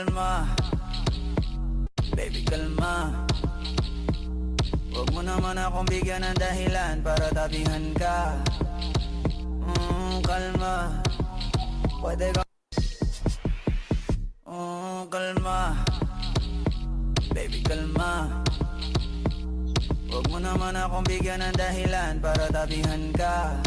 kalma, baby kalma. Huwag mo naman akong bigyan ng dahilan para tabihan ka. Kalma, pwede ka. Kalma, baby kalma. Huwag mo naman akong bigyan ng dahilan para tabihan ka.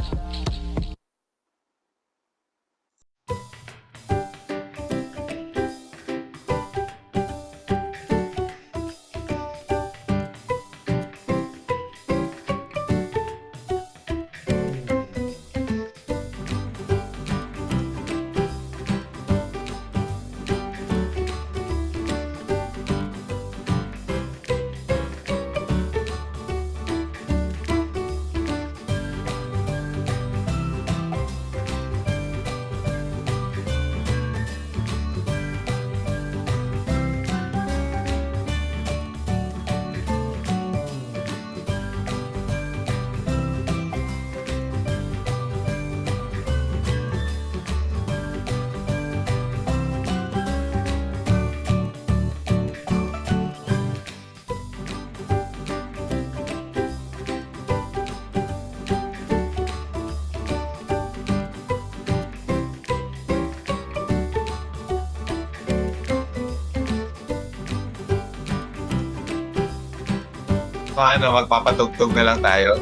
Ano, magpapatugtog na lang tayo?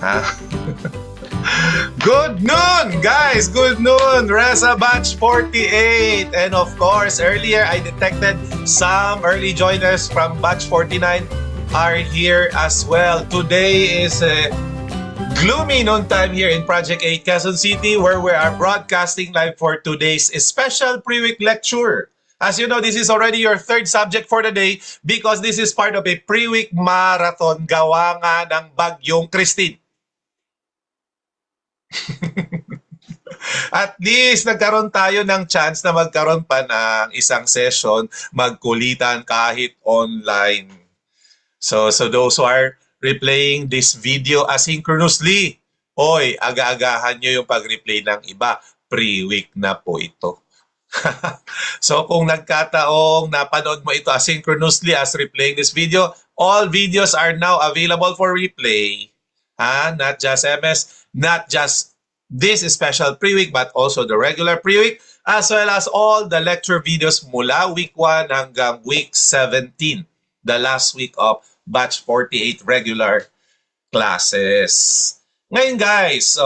Ha? Good noon, guys! Good noon! Reza Batch 48! And of course, earlier I detected some early joiners from Batch 49 are here as well. Today is gloomy noon time here in Project 8 Quezon City, where we are broadcasting live for today's special pre-week lecture. As you know, this is already your third subject for the day because this is part of a pre-week marathon gawa nga ng Bagyong Christine. At least nagkaroon tayo ng chance na magkaroon pa ng isang session, magkulitan kahit online. So those who are replaying this video asynchronously, oy, aga-agahan nyo yung pag-replay ng iba. Pre-week na po ito. So kung nagkataong napanood mo ito asynchronously as replaying this video, all videos are now available for replay. Not just MS, not just this special pre-week, but also the regular pre-week, as well as all the lecture videos mula week 1 hanggang week 17, the last week of Batch 48 regular classes. Ngayon guys,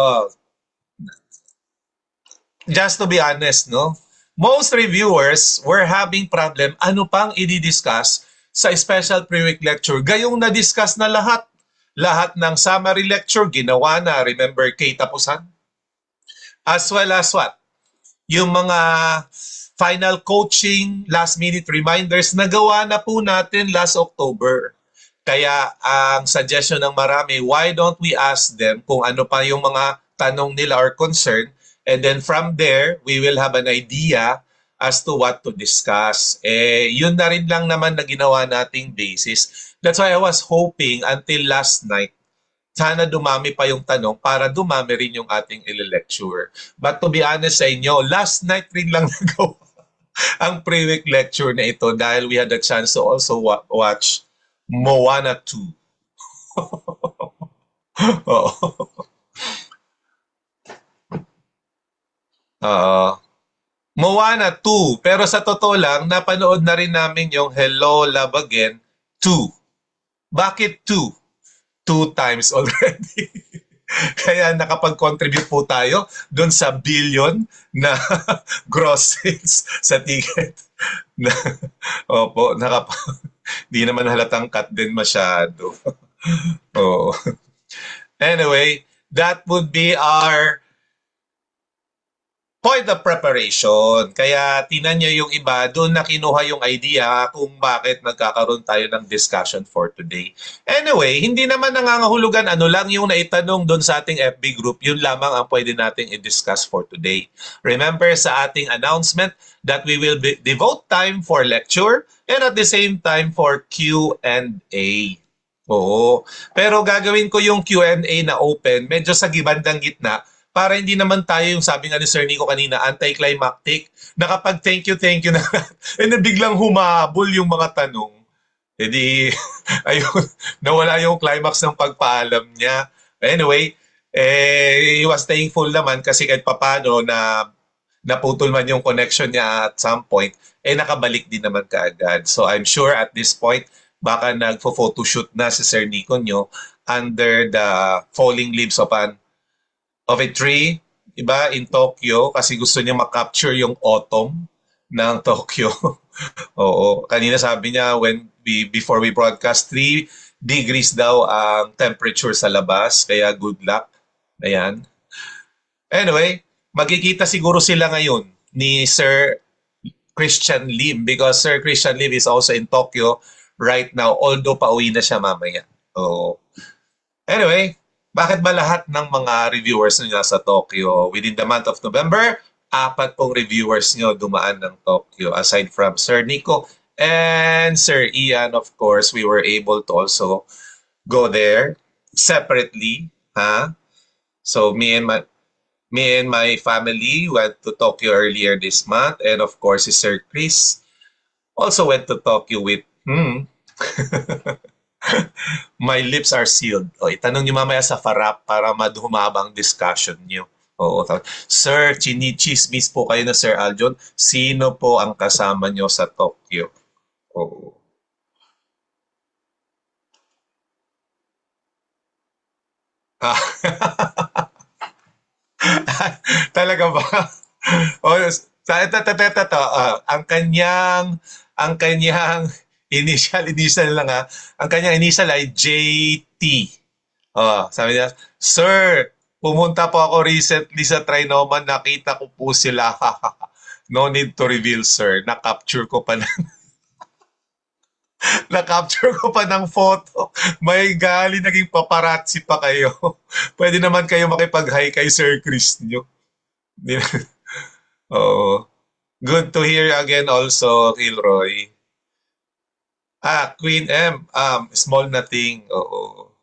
just to be honest, no? Most reviewers were having problem ano pang i-discuss sa special pre-week lecture. Gayong na-discuss na lahat. Lahat ng summary lecture ginawa na, remember, Kay Tapusan? As well as what? Yung mga final coaching, last-minute reminders, nagawa na po natin last October. Kaya ang suggestion ng marami, why don't we ask them kung ano pa yung mga tanong nila or concern, and then from there, we will have an idea as to what to discuss. Yun na rin lang naman na ginawa nating basis. That's why I was hoping until last night, sana dumami pa yung tanong para dumami rin yung ating lecture. But to be honest sa inyo, last night rin lang nagawa ang pre-week lecture na ito dahil we had the chance to also watch Moana 2. Moana 2. Pero sa totoo lang, napanood na rin namin yung Hello, Love Again 2. Bakit 2? 2 times already. Kaya nakapag-contribute po tayo doon sa billion na gross sales sa ticket. Opo, di naman halatang cut din masyado. Oh. Anyway, that would be our point of preparation. Kaya tinan nyo yung iba, doon na kinuha yung idea kung bakit nagkakaroon tayo ng discussion for today. Anyway, hindi naman nangangahulugan ano lang yung naitanong doon sa ating FB group, yun lamang ang pwede nating i-discuss for today. Remember sa ating announcement that we will devote time for lecture and at the same time for Q&A. Oo. Pero gagawin ko yung Q&A na open, medyo sa gibandang gitna, para hindi naman tayo yung sabi nga ni Sir Nico kanina, anticlimactic, na kapag thank you na, na biglang humabol yung mga tanong. Edi, ayun, nawala yung climax ng pagpaalam niya. Anyway, he was thankful naman kasi kahit papano na naputol man yung connection niya at some point, nakabalik din naman kaagad. So I'm sure at this point, baka nagfo-photoshoot na si Sir Nico nyo under the falling leaves of a tree, iba, in Tokyo, kasi gusto niya makapture yung autumn ng Tokyo. Oo. Kanina sabi niya, before we broadcast, 3 degrees daw ang temperature sa labas, kaya good luck. Ayan. Anyway, magkikita siguro sila ngayon ni Sir Christian Lim because Sir Christian Lim is also in Tokyo right now, although pauwi na siya mamaya. Oo. Anyway, bakit ba lahat ng mga reviewers nyo sa Tokyo within the month of November, 4 pong reviewers nyo dumaan ng Tokyo aside from Sir Nico and Sir Ian, of course, we were able to also go there separately. So me and my family went to Tokyo earlier this month, and of course si Sir Chris also went to Tokyo with my lips are sealed. O, itanong niyo mamaya sa Farap para madhumabang discussion niyo. Oo. Sir, chinichismis po kayo na Sir Aljon. Sino po ang kasama niyo sa Tokyo? Oo. Talaga ba? O, ang kanyang initial lang ang kanyang initial ay JT. Sabi niya, Sir, pumunta po ako recently sa Trinoman, nakita ko po sila. No need to reveal, sir. Na-capture ko pa ng photo. May gali, naging paparazzi pa kayo. Pwede naman kayo makipag-hi kay Sir Chris nyo. Oo. Good to hear again also, Kilroy. Queen M, small na thing. Oo.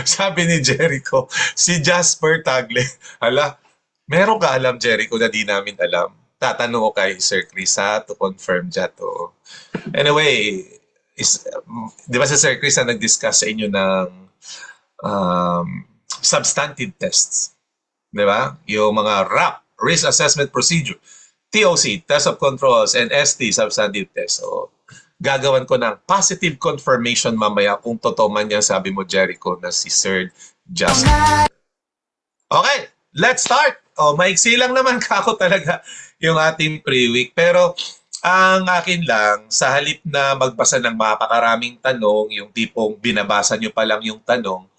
Sabi ni Jericho, si Jasper Tagle. Hala, meron ka alam, Jericho, na di namin alam? Tatanong ko kay Sir Chris to confirm dyan to. Anyway, di ba si Sir Chris na nag-discuss sa inyo ng substantive tests? Di ba? Yung mga RAP, Risk Assessment Procedure, TOC, Test of Controls, and ST, Substantive Test. So, gagawan ko ng positive confirmation mamaya kung totoo man yan, sabi mo, Jericho, na si Sir Justin. Okay, let's start. Maiksi lang naman kako talaga yung ating pre-week. Pero ang akin lang, sa halip na magbasa ng mapakaraming tanong, yung tipong binabasa nyo pa lang yung tanong,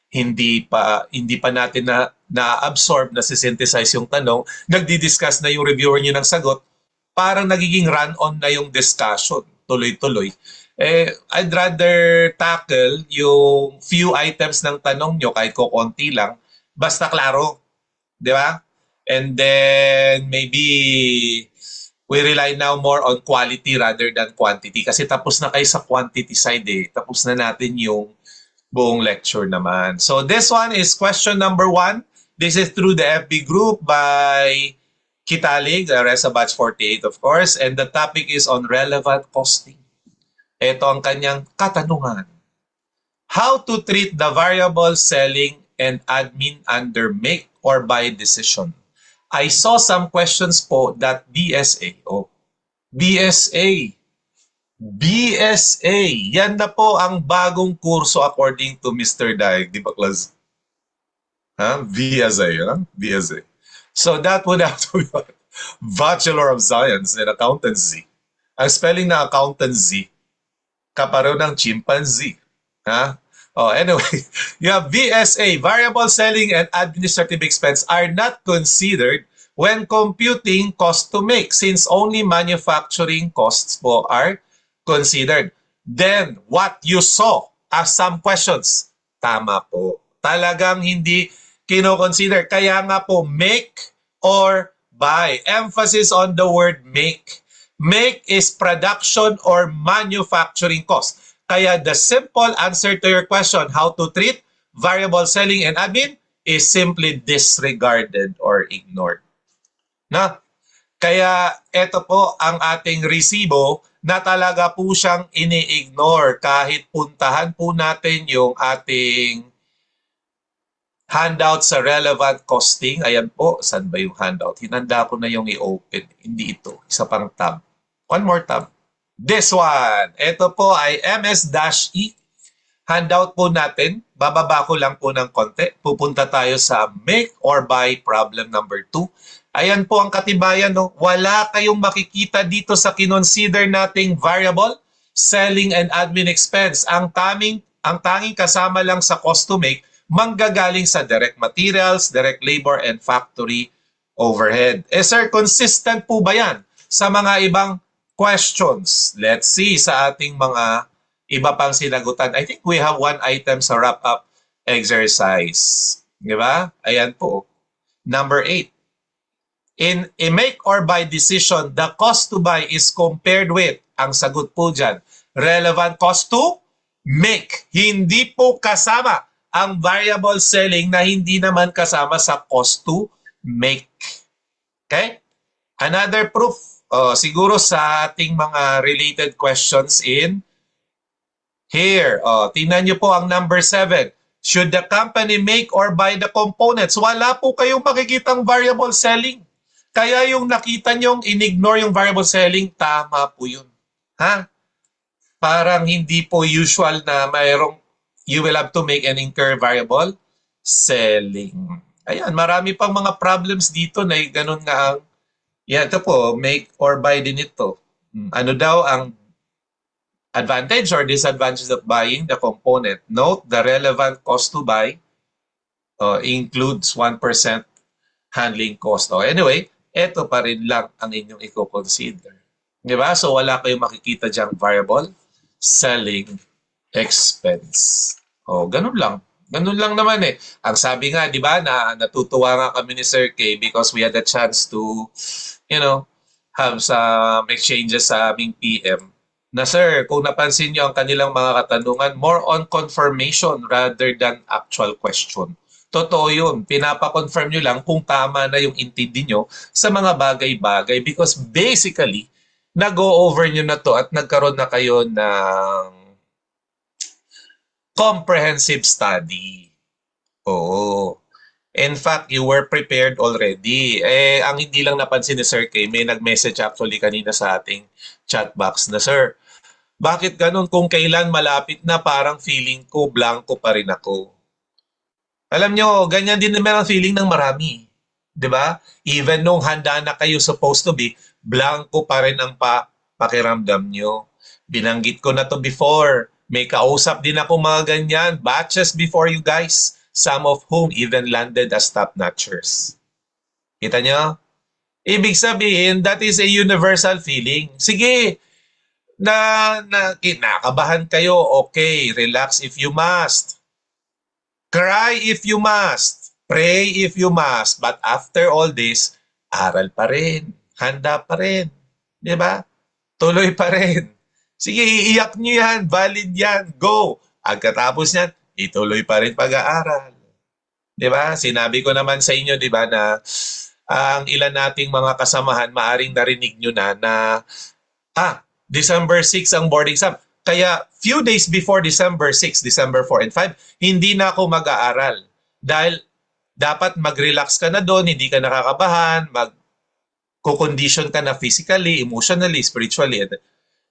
hindi pa natin na-absorb, na-synthesize yung tanong, nagdi-discuss na yung reviewer nyo ng sagot, parang nagiging run-on na yung discussion, tuloy-tuloy. I'd rather tackle yung few items ng tanong nyo, kahit ko konti lang, basta klaro. Di ba? And then, maybe we rely now more on quality rather than quantity. Kasi tapos na kayo sa quantity side Tapos na natin yung buong lecture naman. So this one is question number 1. This is through the FB group by Kitalig, Resa Batch 48 of course. And the topic is on relevant costing. Ito ang kanyang katanungan. How to treat the variable selling and admin under make or buy decision? I saw some questions po that BSA. BSA. Yan na po ang bagong kurso according to Mr. Daig. Di ba, class? BSA. BSA. So that would have to be Bachelor of Science in Accountancy. Ang spelling na accountancy, kapareho ng chimpanzee. Anyway, you have VSA, variable selling and administrative expense are not considered when computing cost to make since only manufacturing costs po are considered. Then, what you saw as some questions, tama po. Talagang hindi kino-consider. Kaya nga po, make or buy. Emphasis on the word make. Make is production or manufacturing cost. Kaya the simple answer to your question, how to treat variable selling and admin, is simply disregarded or ignored. Na? Kaya ito po ang ating resibo na talaga po siyang ini-ignore kahit puntahan po natin yung ating handout sa relevant costing. Ayan po, saan ba yung handout? Hinanda ko na yung i-open. Hindi ito. Isa pang tab. One more tab. This one. Ito po ay MS-E. Handout po natin. Bababa ko lang po ng konti. Pupunta tayo sa make or buy problem number 2. Ayan po ang katibayan. No? Wala kayong makikita dito sa kinonsider nating variable, selling and admin expense. Ang tanging kasama lang sa cost to make, manggagaling sa direct materials, direct labor, and factory overhead. Sir, consistent po ba yan sa mga ibang questions? Let's see sa ating mga iba pang sinagutan. I think we have one item sa wrap-up exercise. Di ba? Ayan po. Number 8. In a make or buy decision, the cost to buy is compared with, ang sagot po dyan, relevant cost to make. Hindi po kasama ang variable selling na hindi naman kasama sa cost to make. Okay? Another proof, siguro sa ating mga related questions in here. Tingnan nyo po ang number 7. Should the company make or buy the components? Wala po kayong makikitang variable selling. Kaya yung nakita nyong in-ignore yung variable selling, tama po yun. Ha? Parang hindi po usual na mayroong you will have to make and incur variable selling. Ayan, marami pang mga problems dito na ganun nga ang, yan, ito po, make or buy din ito. Ano daw ang advantage or disadvantage of buying the component? Note, the relevant cost to buy includes 1% handling cost. Anyway, ito pa rin lang ang inyong i-consider. Di ba? So, wala kayong makikita diyang variable selling expense. Ganun lang. Ganun lang naman eh. Ang sabi nga, di ba, na natutuwa nga kami ni Sir K because we had a chance to, have some exchanges sa aming PM. Na sir, kung napansin nyo ang kanilang mga katanungan, more on confirmation rather than actual question. Totoo yun. Pinapa-confirm nyo lang kung tama na yung intindi nyo sa mga bagay-bagay because basically, nag-go over nyo na to at nagkaroon na kayo ng comprehensive study. Oo. In fact, you were prepared already. Ang hindi lang napansin ni Sir K, may nag-message actually kanina sa ating chat box na, Sir, bakit ganun kung kailan malapit na parang feeling ko blanco pa rin ako? Alam nyo, ganyan din naman ang feeling ng marami. 'Di ba? Even nung handa na kayo supposed to be, blanco pa rin ang pakiramdam nyo. Binanggit ko na to before. May kausap din ako mga ganyan, batches before you guys, some of whom even landed as top-notchers. Kita nyo? Ibig sabihin, that is a universal feeling. Sige, kinakabahan kayo, okay, relax if you must. Cry if you must. Pray if you must. But after all this, aral pa rin. Handa pa rin. Di ba? Tuloy pa rin. Sige, iiyak nyo yan. Valid yan. Go. Pagkatapos yan, ituloy pa rin pag-aaral. Di ba? Sinabi ko naman sa inyo, di ba, na ang ilan nating mga kasamahan, maaring narinig nyo na December 6 ang board exam. Kaya few days before December 6, December 4 and 5, hindi na ako mag-aaral. Dahil dapat mag-relax ka na doon, hindi ka nakakabahan, mag-condition ka na physically, emotionally, spiritually.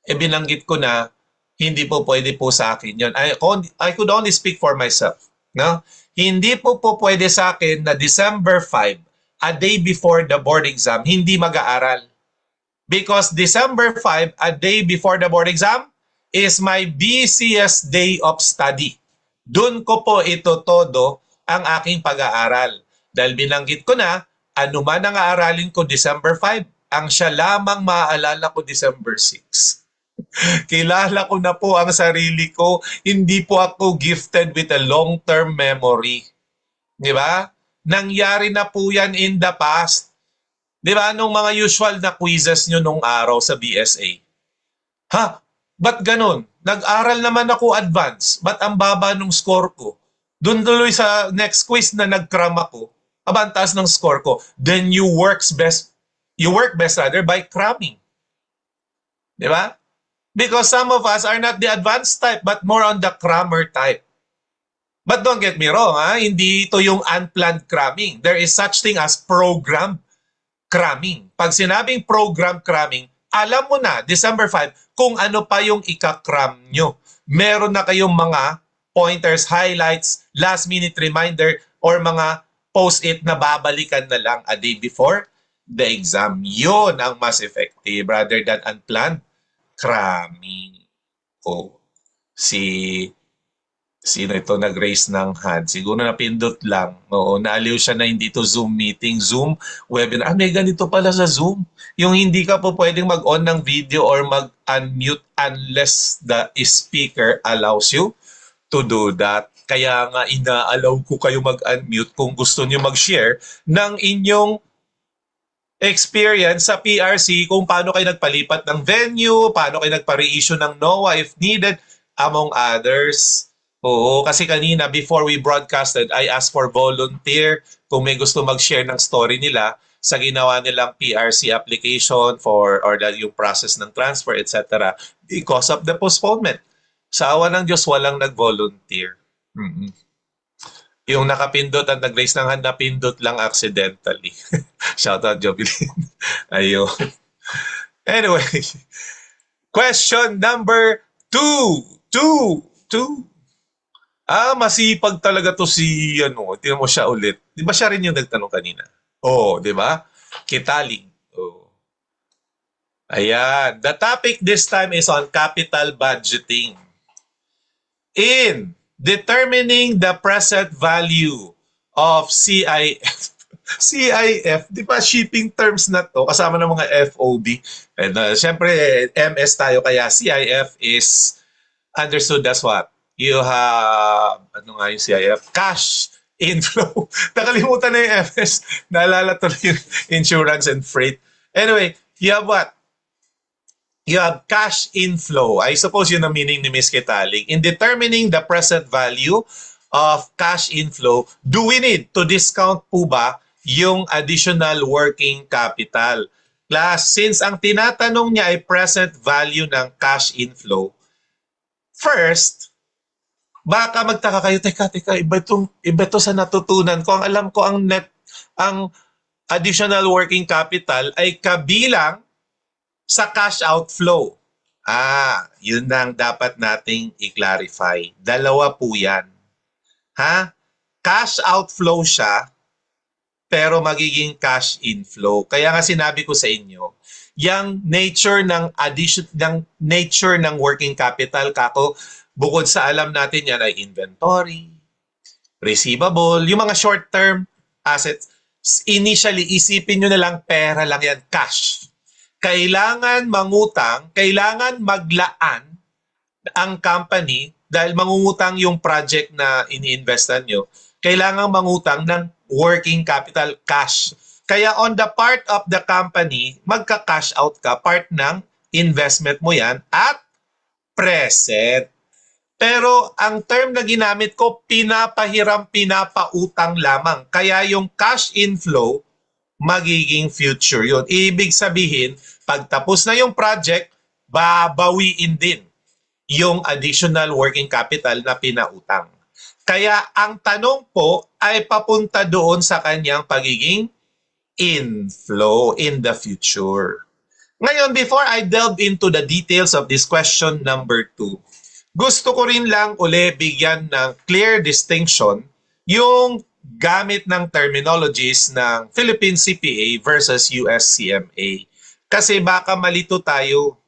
Binanggit ko na hindi po pwede po sa akin yun. I could only speak for myself. No? Hindi po pwede sa akin na December 5, a day before the board exam, hindi mag-aaral. Because December 5, a day before the board exam, is my busiest day of study. Doon ko po ito todo ang aking pag-aaral. Dahil binanggit ko na, ano man ang aaralin ko December 5, ang siya lamang maaalala ko December 6. Kilala ko na po ang sarili ko. Hindi po ako gifted with a long-term memory. Di ba? Nangyari na po yan in the past. Di ba? Nung mga usual na quizzes nyo nung araw sa BSA. Ba't ganun? Nag-aral naman ako advance. Ba't ang baba nung score ko? Doon tuloy sa next quiz na nag-cram ako, aba, ang taas ng score ko. Then you work best rather by cramming. Di ba? Because some of us are not the advanced type but more on the crammer type. But don't get me wrong, ha? Hindi ito yung unplanned cramming. There is such thing as programmed cramming. Pag sinabing program cramming, alam mo na, December 5, kung ano pa yung ika-cram nyo. Meron na kayong mga pointers, highlights, last-minute reminder, or mga post-it na babalikan na lang a day before the exam. Yun ang mas effective rather than unplanned cramming. Oh, sino ito nag-raise ng hand? Siguro napindot lang. Oo, naaliw siya na hindi to Zoom meeting, Zoom webinar. May ganito pala sa Zoom. Yung hindi ka po pwedeng mag-on ng video or mag-unmute unless the speaker allows you to do that. Kaya nga ina-allow ko kayo mag-unmute kung gusto niyo mag-share ng inyong experience sa PRC, kung paano kayo nagpalipat ng venue, paano kayo nagpa-reissue ng NOAA if needed, among others. Oo, kasi kanina before we broadcasted, I asked for volunteer kung may gusto mag-share ng story nila sa ginawa nilang PRC application for or yung process ng transfer, etc. because of the postponement. Sa awa ng Diyos, walang nag-volunteer. Yung nakapindot at nag-raise ng hand, napindot lang accidentally. Shout out, Jovelyn. Ayun. Anyway, question number 2. Masipag talaga to si, tingnan mo siya ulit. Di ba siya rin yung nagtanong kanina? Oo, di ba? Kitaling. Oh. Ayan. The topic this time is on capital budgeting. In determining the present value of CIF. CIF, di ba shipping terms na to, kasama ng mga FOB. And syempre, MS tayo, kaya CIF is understood as what? You have, ano nga yung CIF? Cash inflow. Nakalimutan na yung FS. Naalala tuloy yung insurance and freight. Anyway, you have what? You have cash inflow. I suppose yun ang meaning ni Ms. Kitaling. In determining the present value of cash inflow, do we need to discount po ba yung additional working capital? Class, since ang tinatanong niya ay present value ng cash inflow, first, baka magtaka kayo, teka, iba to sa natutunan ko. Ang alam ko, ang additional working capital ay kabilang sa cash outflow. Yun ang dapat nating i-clarify. Dalawa po yan. Cash outflow siya, pero magiging cash inflow. Kaya nga sinabi ko sa inyo, yung nature ng working capital, kako, bukod sa alam natin yan ay inventory, receivable, yung mga short-term assets, initially isipin nyo na lang pera lang yan, cash. Kailangan mangutang, kailangan maglaan ang company dahil mangungutang yung project na ini-investan nyo, kailangan mangutang ng working capital cash. Kaya on the part of the company, magka-cash out ka, part ng investment mo yan at present. Pero ang term na ginamit ko, pinapahiram, pinapautang lamang. Kaya yung cash inflow, magiging future yun. Ibig sabihin, pag tapos na yung project, babawiin din yung additional working capital na pinautang. Kaya ang tanong po ay papunta doon sa kanyang pagiging inflow in the future. Ngayon, before I delve into the details of this question number 2, gusto ko rin lang uli bigyan ng clear distinction yung gamit ng terminologies ng Philippine CPA versus US CMA. Kasi baka malito tayo.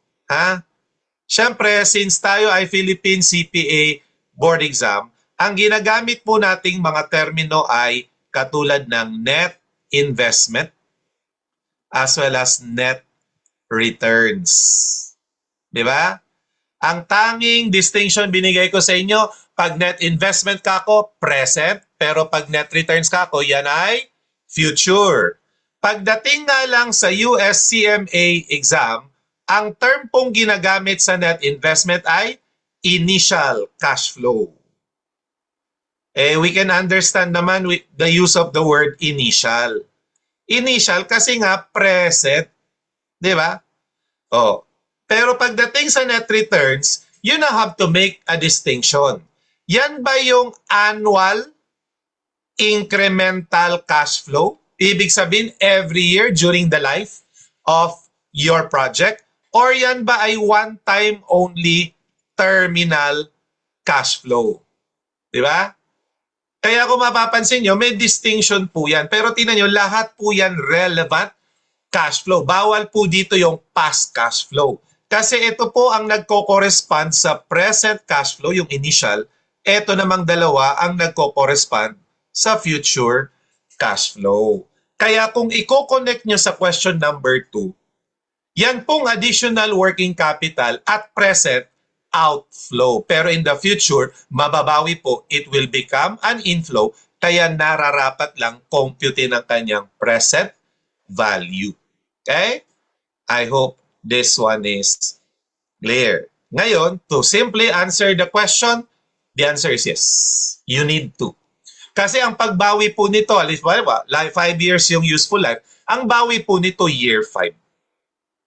Siyempre, since tayo ay Philippine CPA board exam, ang ginagamit po nating mga termino ay katulad ng net investment as well as net returns. Di ba? Ang tanging distinction binigay ko sa inyo, pag net investment ka ko, present. Pero pag net returns ka ko, yan ay future. Pagdating nga lang sa US CMA exam, ang term pong ginagamit sa net investment ay initial cash flow. We can understand naman with the use of the word initial. Initial kasi nga present, di ba? Oh. Pero pagdating sa net returns, you now have to make a distinction. Yan ba yung annual incremental cash flow? Ibig sabihin, every year during the life of your project? Or yan ba ay one-time only terminal cash flow? Di ba? Kaya kung mapapansin nyo, may distinction po yan. Pero tingnan nyo, lahat po yan relevant cash flow. Bawal po dito yung past cash flow. Kasi ito po ang nagko-correspond sa present cash flow, yung initial. Ito namang dalawa ang nagko-correspond sa future cash flow. Kaya kung i-connect nyo sa question number 2, yan pong additional working capital at present outflow. Pero in the future, mababawi po, it will become an inflow. Kaya nararapat lang computein ang kanyang present value. Okay? I hope this one is clear. Ngayon, to simply answer the question, the answer is yes. You need to. Kasi ang pagbawi po nito, like 5 years yung useful life, ang bawi po nito year 5.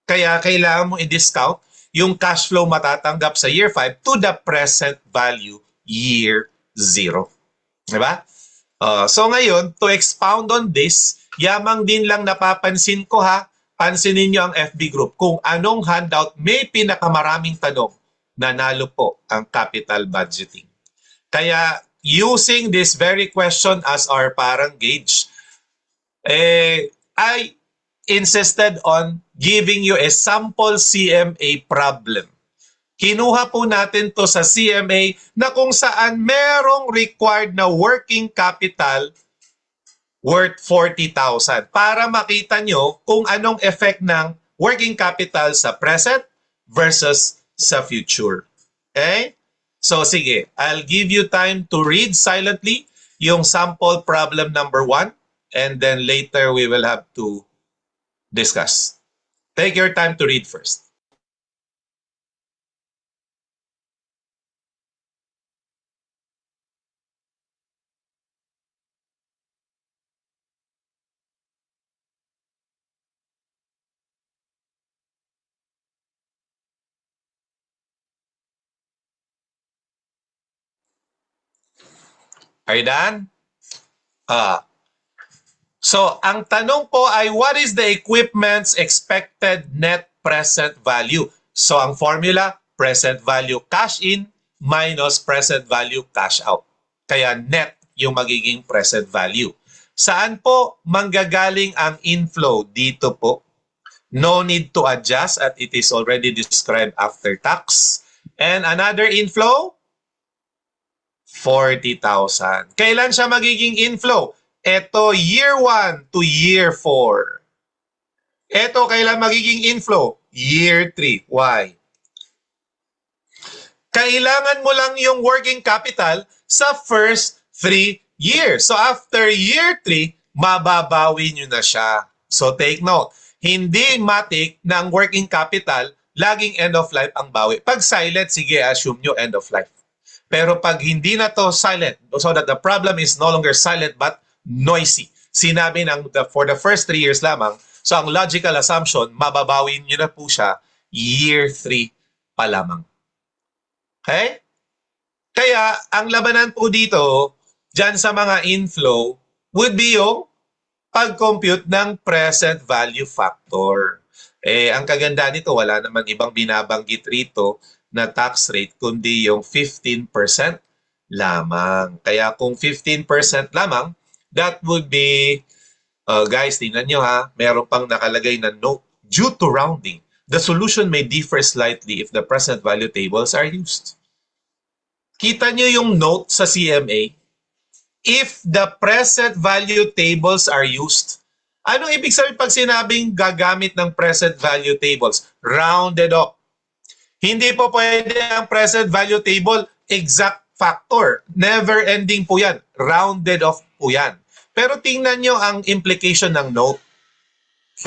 Kaya kailangan mo i-discount yung cash flow matatanggap sa year 5 to the present value year 0. Diba? So ngayon, to expound on this, yamang din lang napapansin ko ha, pansinin nyo ang FB group kung anong handout may pinakamaraming tanong, nanalo po ang capital budgeting. Kaya using this very question as our parang gauge, I insisted on giving you a sample CMA problem. Kinuha po natin to sa CMA na kung saan merong required na working capital worth 40,000 para makita nyo kung anong effect ng working capital sa present versus sa future. Okay? So sige, I'll give you time to read silently yung sample problem number 1 and then later we will have to discuss. Take your time to read first. Are you done? So, ang tanong po ay, what is the equipment's expected net present value? So, ang formula, present value cash in minus present value cash out. Kaya net yung magiging present value. Saan po manggagaling ang inflow? Dito po. No need to adjust at it is already described after tax. And another inflow? 40,000. Kailan siya magiging inflow? Ito, year 1 to year 4. Ito, kailan magiging inflow? Year 3. Why? Kailangan mo lang yung working capital sa first 3 years. So after year 3, mababawi nyo na siya. So take note, hindi matik na ang working capital, laging end of life ang bawi. Pag silent, sige, assume nyo end of life. Pero pag hindi na to silent, so that the problem is no longer silent but noisy. Sinabi ng for the first 3 years lamang, so ang logical assumption, mababawin nyo na po siya year 3 pa lamang. Okay? Kaya ang labanan po dito, dyan sa mga inflow, would be yung pag-compute ng present value factor. Ang kaganda nito, wala naman ibang binabanggit rito na tax rate, kundi yung 15% lamang. Kaya kung 15% lamang, that would be, guys, tingnan nyo ha, meron pang nakalagay na note. Due to rounding, the solution may differ slightly if the present value tables are used. Kita nyo yung note sa CMA? If the present value tables are used, anong ibig sabihin pag sinabing gagamit ng present value tables? Rounded off. Hindi po pwede ang present value table exact factor. Never ending po yan. Rounded off po yan. Pero tingnan nyo ang implication ng note.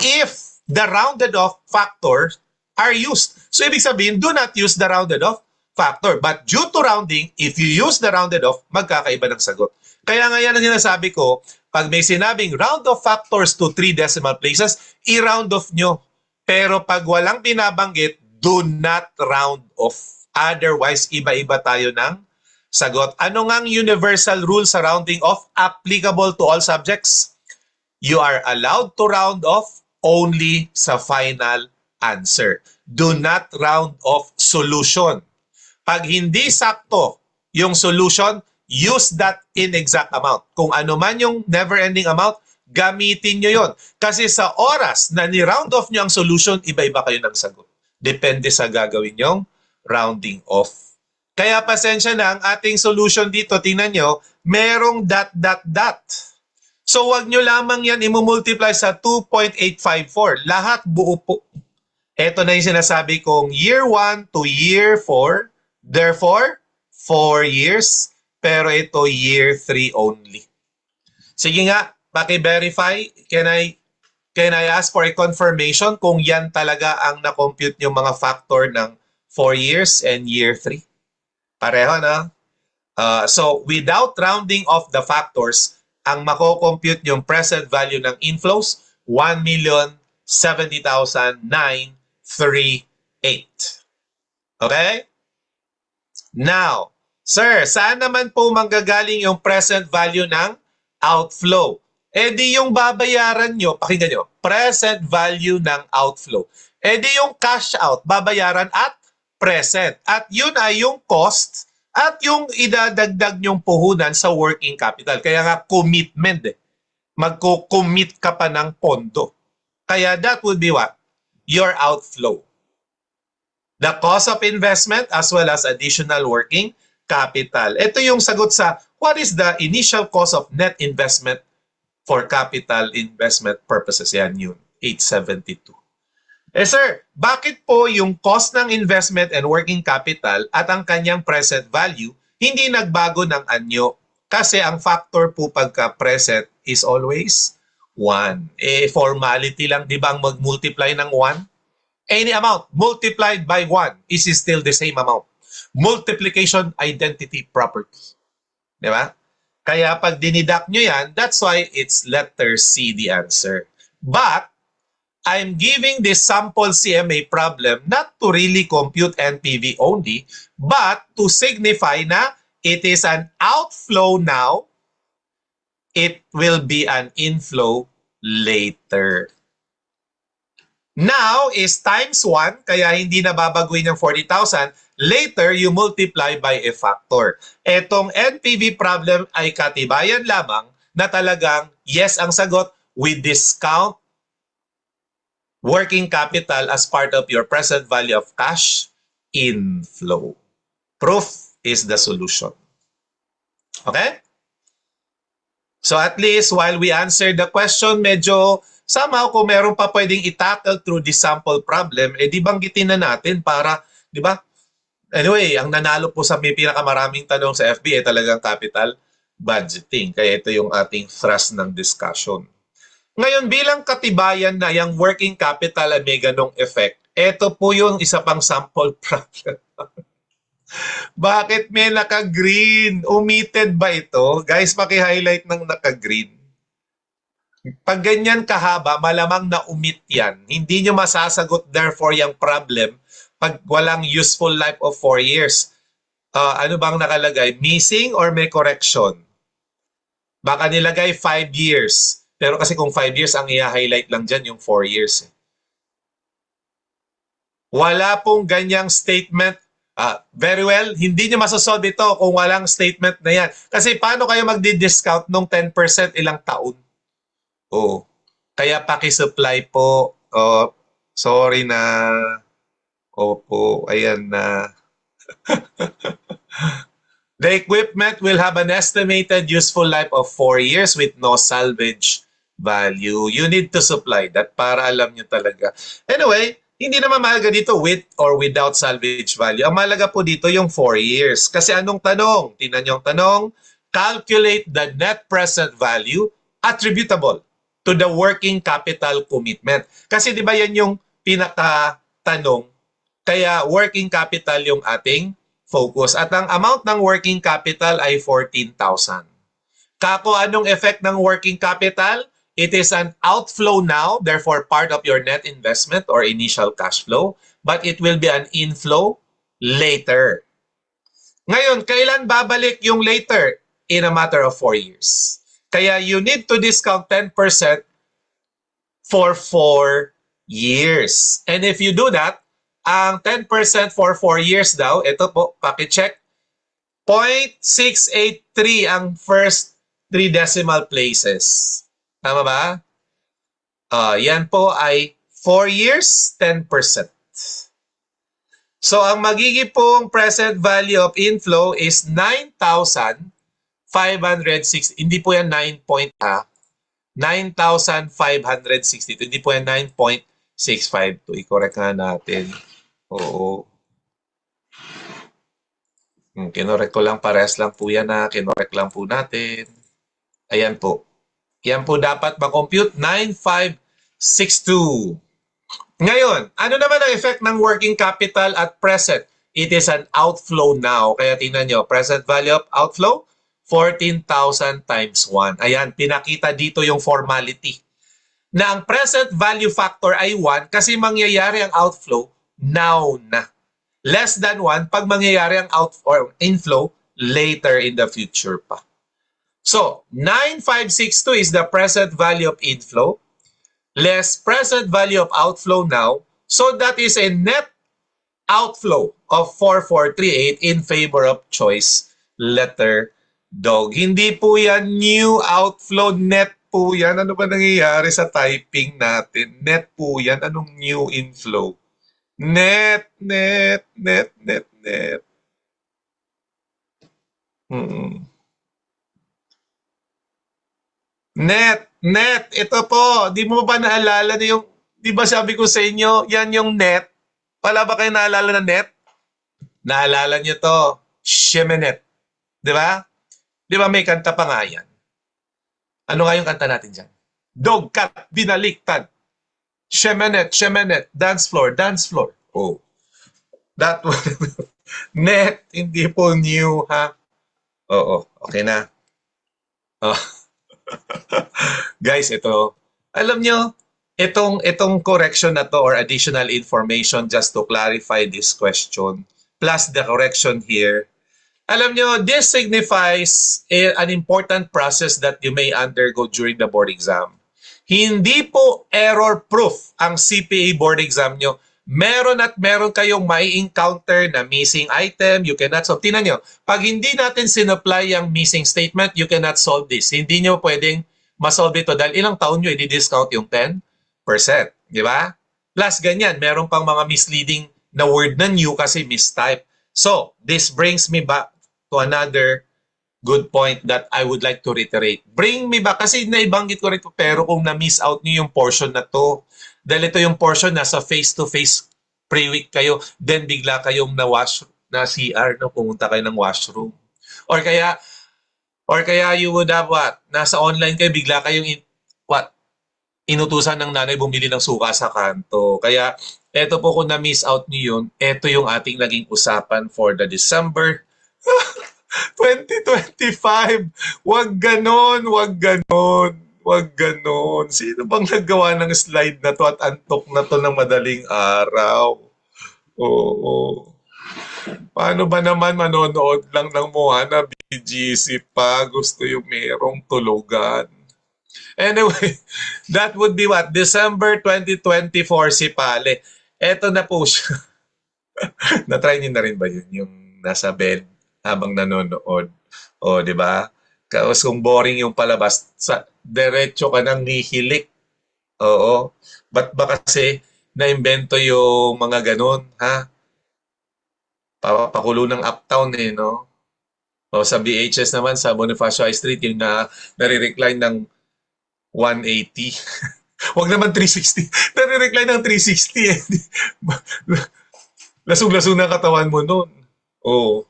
If the rounded off factor are used. So ibig sabihin, do not use the rounded off factor. But due to rounding, if you use the rounded off, magkakaiba ng sagot. Kaya nga yan ang sinasabi ko, pag may sinabing round off factors to 3 decimal places, i-round off nyo. Pero pag walang binabanggit, do not round off. Otherwise, iba-iba tayo ng sagot. Ano ngang universal rule sa rounding off applicable to all subjects? You are allowed to round off only sa final answer. Do not round off solution. Pag hindi sakto yung solution, use that inexact amount. Kung ano man yung never-ending amount, gamitin nyo yon. Kasi sa oras na ni-round off nyo ang solution, iba-iba kayo ng sagot. Depende sa gagawin nyong rounding off. Kaya pasensya na, ang ating solution dito, tingnan nyo, merong dot, dot, dot. So wag nyo lamang yan imumultiply sa 2.854. Lahat buo po. Ito na yung sinasabi kong year 1 to year 4. Therefore, 4 years. Pero ito year 3 only. Sige nga, paki-verify. Can I ask for a confirmation kung yan talaga ang na-compute yung mga factor ng 4 years and year 3? Pareho na. So, without rounding off the factors, ang mako-compute yung present value ng inflows, 1,070,938. Okay? Now, sir, saan naman po manggagaling yung present value ng outflow? Eh di yung babayaran nyo, pakinggan nyo, present value ng outflow. Eh di yung cash out, babayaran at present. At yun ay yung cost at yung idadagdag nyong puhunan sa working capital. Kaya nga commitment eh. Magko-commit ka pa ng pondo. Kaya that would be what? Your outflow. The cost of investment as well as additional working capital. Ito yung sagot sa what is the initial cost of net investment for capital investment purposes. Yan yun, 872. Eh sir, bakit po yung cost ng investment and working capital at ang kanyang present value hindi nagbago ng anyo? Kasi ang factor po pagka present is always 1. Eh formality lang, di ba ang mag-multiply ng 1? Any amount multiplied by 1 is still the same amount. Multiplication identity property. Di ba? Kaya pag dinidak nyo yan, that's why it's letter C the answer. But, I'm giving this sample CMA problem not to really compute NPV only, but to signify na it is an outflow now, it will be an inflow later. Now is times 1, kaya hindi na babaguhin yung 40,000. Later, you multiply by a factor. Etong NPV problem ay katibayan lamang na talagang yes ang sagot, we discount working capital as part of your present value of cash inflow. Proof is the solution. Okay? So at least while we answer the question, medyo somehow kung meron pa pwedeng i-tackle through this sample problem, eh di banggitin na natin para, di ba? Anyway, ang nanalo po sa may pinakamaraming tanong sa FB ay talagang capital budgeting. Kaya ito yung ating thrust ng discussion. Ngayon, bilang katibayan na yung working capital ay may ganong effect, ito po yung isa pang sample problem. Bakit may naka-green? Omitted ba ito? Guys, paki-highlight ng naka-green. Pag ganyan kahaba, malamang na omit yan. Hindi nyo masasagot therefore yung problem pag walang useful life of 4 years. Ano bang nakalagay? Missing or may correction? Baka nilagay 5 years. Pero kasi kung 5 years, ang i-highlight lang dyan yung 4 years. Wala pong ganyang statement. Very well, hindi nyo masasolve ito kung walang statement na yan. Kasi paano kayo magdi-discount nung 10% ilang taon? Oo. Kaya paki-supply po. Sorry na. Opo, ayan na. The equipment will have an estimated useful life of 4 years with no salvage value. You need to supply that para alam nyo talaga. Anyway, hindi naman mahalaga dito with or without salvage value. Ang mahalaga po dito yung 4 years. Kasi anong tanong? Tingnan nyo ang tanong. Calculate the net present value attributable to the working capital commitment. Kasi di ba yan yung pinaka tanong, kaya working capital yung ating focus. At ang amount ng working capital ay 14,000. Kako, anong effect ng working capital? It is an outflow now, therefore part of your net investment or initial cash flow, but it will be an inflow later. Ngayon, kailan babalik yung later? In a matter of 4 years. Kaya you need to discount 10% for 4 years. And if you do that, ang 10% for 4 years daw, ito po, pakicheck, 0.683 ang first 3 decimal places. Tama ba? Yan po ay 4 years, 10%. So, ang magiging pong present value of inflow is 9,560. Hindi po yan 9,562. Hindi po yan 9.652. I-correct nga natin. Oo. Kinorek ko lang. Parehas lang po yan na. Kinorek lang po natin. Ayan po. Yan po dapat ma-compute. 9,562. Ngayon, ano naman ang effect ng working capital at present? It is an outflow now. Kaya tingnan nyo, present value of outflow, 14,000 times 1. Ayan, pinakita dito yung formality. Na ang present value factor ay 1 kasi mangyayari ang outflow now na. Less than 1 pag mangyayari ang inflow later in the future pa. So, 9,562 is the present value of inflow less present value of outflow now. So, that is a net outflow of 4,438 in favor of choice letter dog. Hindi po yan new outflow, net po yan. Ano ba nangyayari sa typing natin? Net po yan. Anong new inflow? Net, net, net, net, net. Net, net. Ito po. Di mo ba naalala na yung, di ba sabi ko sa inyo, yan yung net? Wala ba kayo naalala na net? Naalala nyo to. Shemenet. Di ba? Di ba may kanta pa nga yan? Ano nga yung kanta natin dyan? Dog, cat, binaliktad. Shemenet, shemenet. Dance floor, dance floor. Oh. That one. Net, hindi po new, ha? Oo, okay na. Oh. Guys, ito. Alam nyo, itong correction na to or additional information just to clarify this question, plus the correction here, alam nyo, this signifies an important process that you may undergo during the board exam. Hindi po error-proof ang CPA board exam nyo. Meron at meron kayong may encounter na missing item, you cannot solve. Tingnan nyo, pag hindi natin sinapply ang missing statement, you cannot solve this. Hindi nyo pwedeng masolve ito dahil ilang taon nyo i-discount yung 10%. Di ba? Plus, ganyan, meron pang mga misleading na word na new kasi mistype. So, this brings me back to another good point that I would like to reiterate. Bring me back, kasi naibanggit ko rin ito, pero kung na-miss out nyo yung portion na to, dahil ito yung portion nasa face-to-face pre-week kayo, then bigla kayong na CR, no, pumunta kayo ng washroom. Or kaya you would have what? Nasa online kayo, bigla kayong inutusan ng nanay bumili ng suka sa kanto. Kaya eto po kung na-miss out niyo yun, eto yung ating naging usapan for the December 2025. Wag ganon, wag ganon. Wag ganon. Sino bang naggawa ng slide na to at antok na to ng madaling araw? Oo. Paano ba naman manonood lang ng Moana BGC pa? Gusto yung merong tulugan. Anyway, that would be what? December 2024 si Pale. Eto na po siya. Na-try niyo na rin ba yun? Yung nasa bed habang nanonood. O, di ba? Kasi kung boring yung palabas, diretso ka ng nihilik. Oo. Ba't ba kasi na-invento yung mga ganun, ha? Papakulo ng uptown eh, no? O sa BHS naman, sa Bonifacio High Street, yung nare-recline ng 180. Huwag naman 360. Nare-recline ng 360 eh. Lasog-lasog na katawan mo nun. Oo.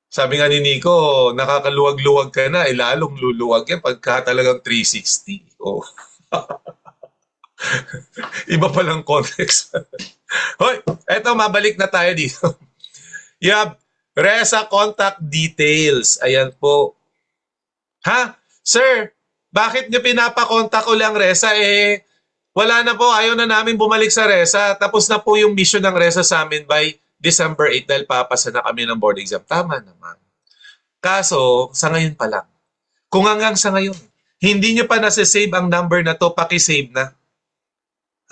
Sabi nga ni Nico, nakakaluwag-luwag ka na, lalong luluwag yan pagka talagang 360. Oh. Iba palang context. Hoy, eto, mabalik na tayo dito. You have Resa contact details. Ayan po. Ha? Sir, bakit nyo pinapakontak ko lang Resa? Wala na po. Ayaw na namin bumalik sa Resa. Tapos na po yung mission ng Resa sa amin by December 8 dahil papasa na kami ng board exam. Tama naman. Kaso, sa ngayon pa lang. Kung hanggang sa ngayon, hindi nyo pa nasa-save ang number na to, paki-save na.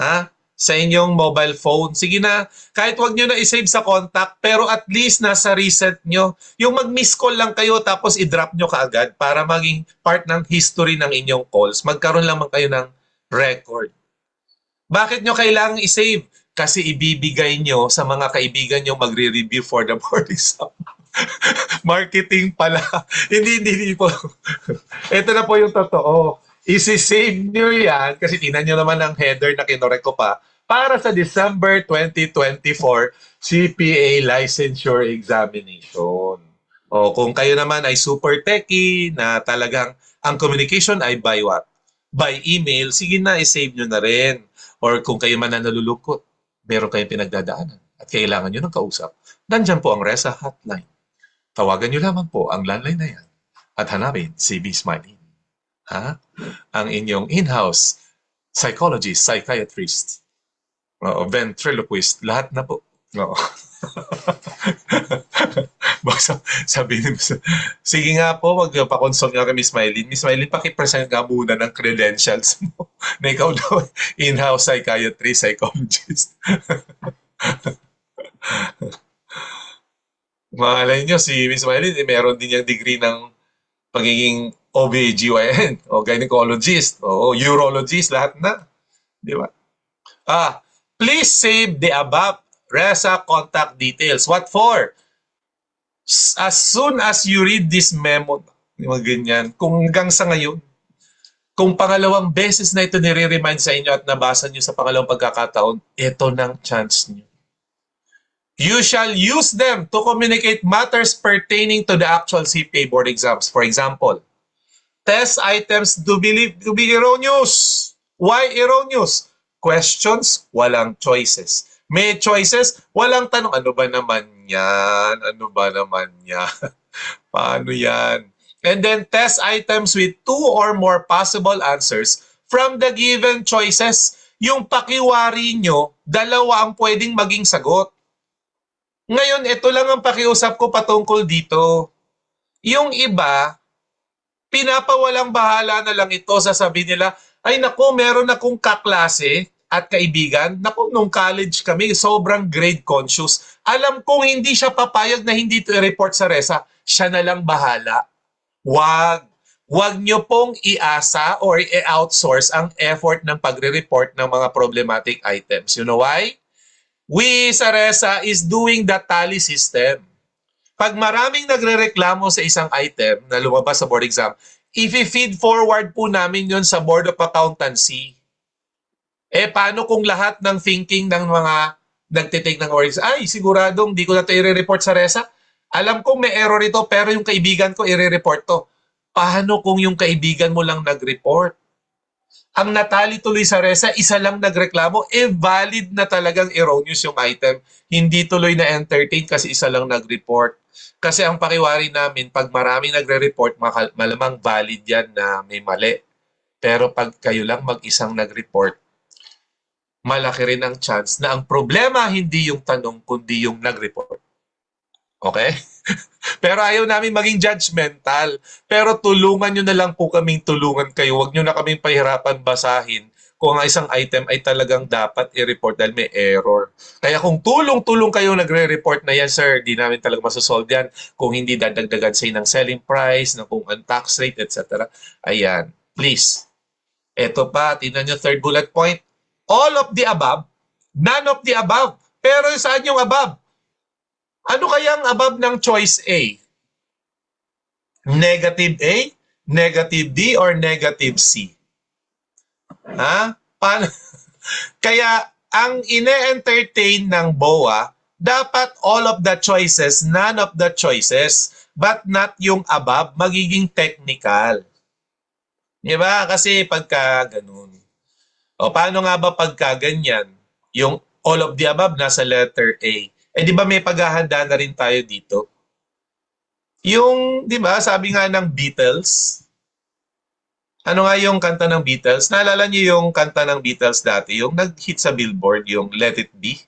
Ha? Sa inyong mobile phone. Sige na, kahit wag nyo na i-save sa contact, pero at least nasa recent nyo. Yung mag-miss call lang kayo tapos i-drop nyo kaagad para maging part ng history ng inyong calls. Magkaroon lamang kayo ng record. Bakit nyo kailangang i-save? Kasi ibibigay nyo sa mga kaibigan nyo magre-review for the board exam. Marketing pala. Hindi po. Ito na po yung totoo. Isi-save nyo yan kasi tinan nyo naman ang header na kinorek ko pa para sa December 2024 CPA Licensure Examination. O kung kayo naman ay super techie na talagang ang communication ay by what? By email, sige na, i-save nyo na rin. Or kung kayo man na nalulungkot, meron kayong pinagdadaanan at kailangan nyo ng kausap, nandyan po ang RESA hotline. Tawagan nyo lamang po ang landline na yan at hanapin si B. Smiley. Ha? Ang inyong in-house psychologist, psychiatrist, ventriloquist, lahat na po. Oo. Sabihin mo, sige nga po, magpa-consult nga kay Miss Mylene. Miss Mylene, pakipresent ka muna ng credentials mo na ikaw daw in-house psychiatrist, psychologist. Malay nyo, si Miss Mylene, meron din yung degree ng pagiging OB-GYN, o gynecologist, o urologist, lahat na. Di ba? Please save the above RESA contact details. What for? As soon as you read this memo, mga ganyan, kung hanggang sa ngayon, kung pangalawang beses na ito nire-remind sa inyo at nabasa nyo sa pangalawang pagkakataon, ito ng chance nyo. You shall use them to communicate matters pertaining to the actual CPA board exams. For example, test items to be erroneous. Why erroneous? Questions, walang choices. May choices, walang tanong. Ano ba naman yan? Ano ba naman yan? Paano yan? And then test items with 2 or more possible answers from the given choices. Yung pakiwari nyo, dalawa ang pwedeng maging sagot. Ngayon, ito lang ang pakiusap ko patungkol dito. Yung iba, pinapawalang bahala na lang ito. Sasabihin nila, ay naku, meron akong kaklase at kaibigan. Naku, nung college kami, sobrang grade conscious. Alam kong hindi siya papayag na hindi ito i-report sa RESA. Siya na lang bahala. Wag nyo pong iasa or i-outsource ang effort ng pagre-report ng mga problematic items. You know why? We sa RESA is doing the tally system. Pag maraming nagre-reklamo sa isang item na lumabas sa board exam, i-feed forward po namin yon sa Board of Accountancy. Paano kung lahat ng thinking ng mga nagtitake ng board exam, ay, siguradong di ko na ito i-report sa RESA. Alam kong may error ito, pero yung kaibigan ko i-report to. Paano kung yung kaibigan mo lang nag-report? Ang natali tuloy sa RESA, isa lang nagreklamo, valid na talagang erroneous yung item. Hindi tuloy na entertain kasi isa lang nag-report. Kasi ang pakiwari namin, pag maraming nagre-report, malamang valid yan na may mali. Pero pag kayo lang mag-isang nag-report, malaki rin ang chance na ang problema hindi yung tanong, kundi yung nag-report. Okay? Pero ayaw namin maging judgmental. Pero tulungan nyo na lang po kaming tulungan kayo. Huwag nyo na kaming pahirapan basahin kung ang isang item ay talagang dapat i-report dahil may error. Kaya kung tulong-tulong kayo nagre-report na yan, sir, di namin talaga masosolve yan. Kung hindi dadagdagan sa ng selling price, na kung ang tax rate, etc. Ayan. Please. Ito pa, tingnan nyo, third bullet point. All of the above, none of the above. Pero saan yung above? Ano kaya ang above ng choice A? Negative A, negative D, or negative C? Ha? Paano? Kaya ang ine-entertain ng BOA, dapat all of the choices, none of the choices, but not yung above, magiging technical. Diba? Kasi pagka ganun. O paano nga ba pagka ganyan? Yung All of the above nasa letter A. Eh di ba may paghahanda na rin tayo dito? Yung, di ba, sabi nga ng Beatles, ano nga yung kanta ng Beatles? Naalala niyo yung kanta ng Beatles dati, yung nag-hit sa Billboard, yung Let It Be?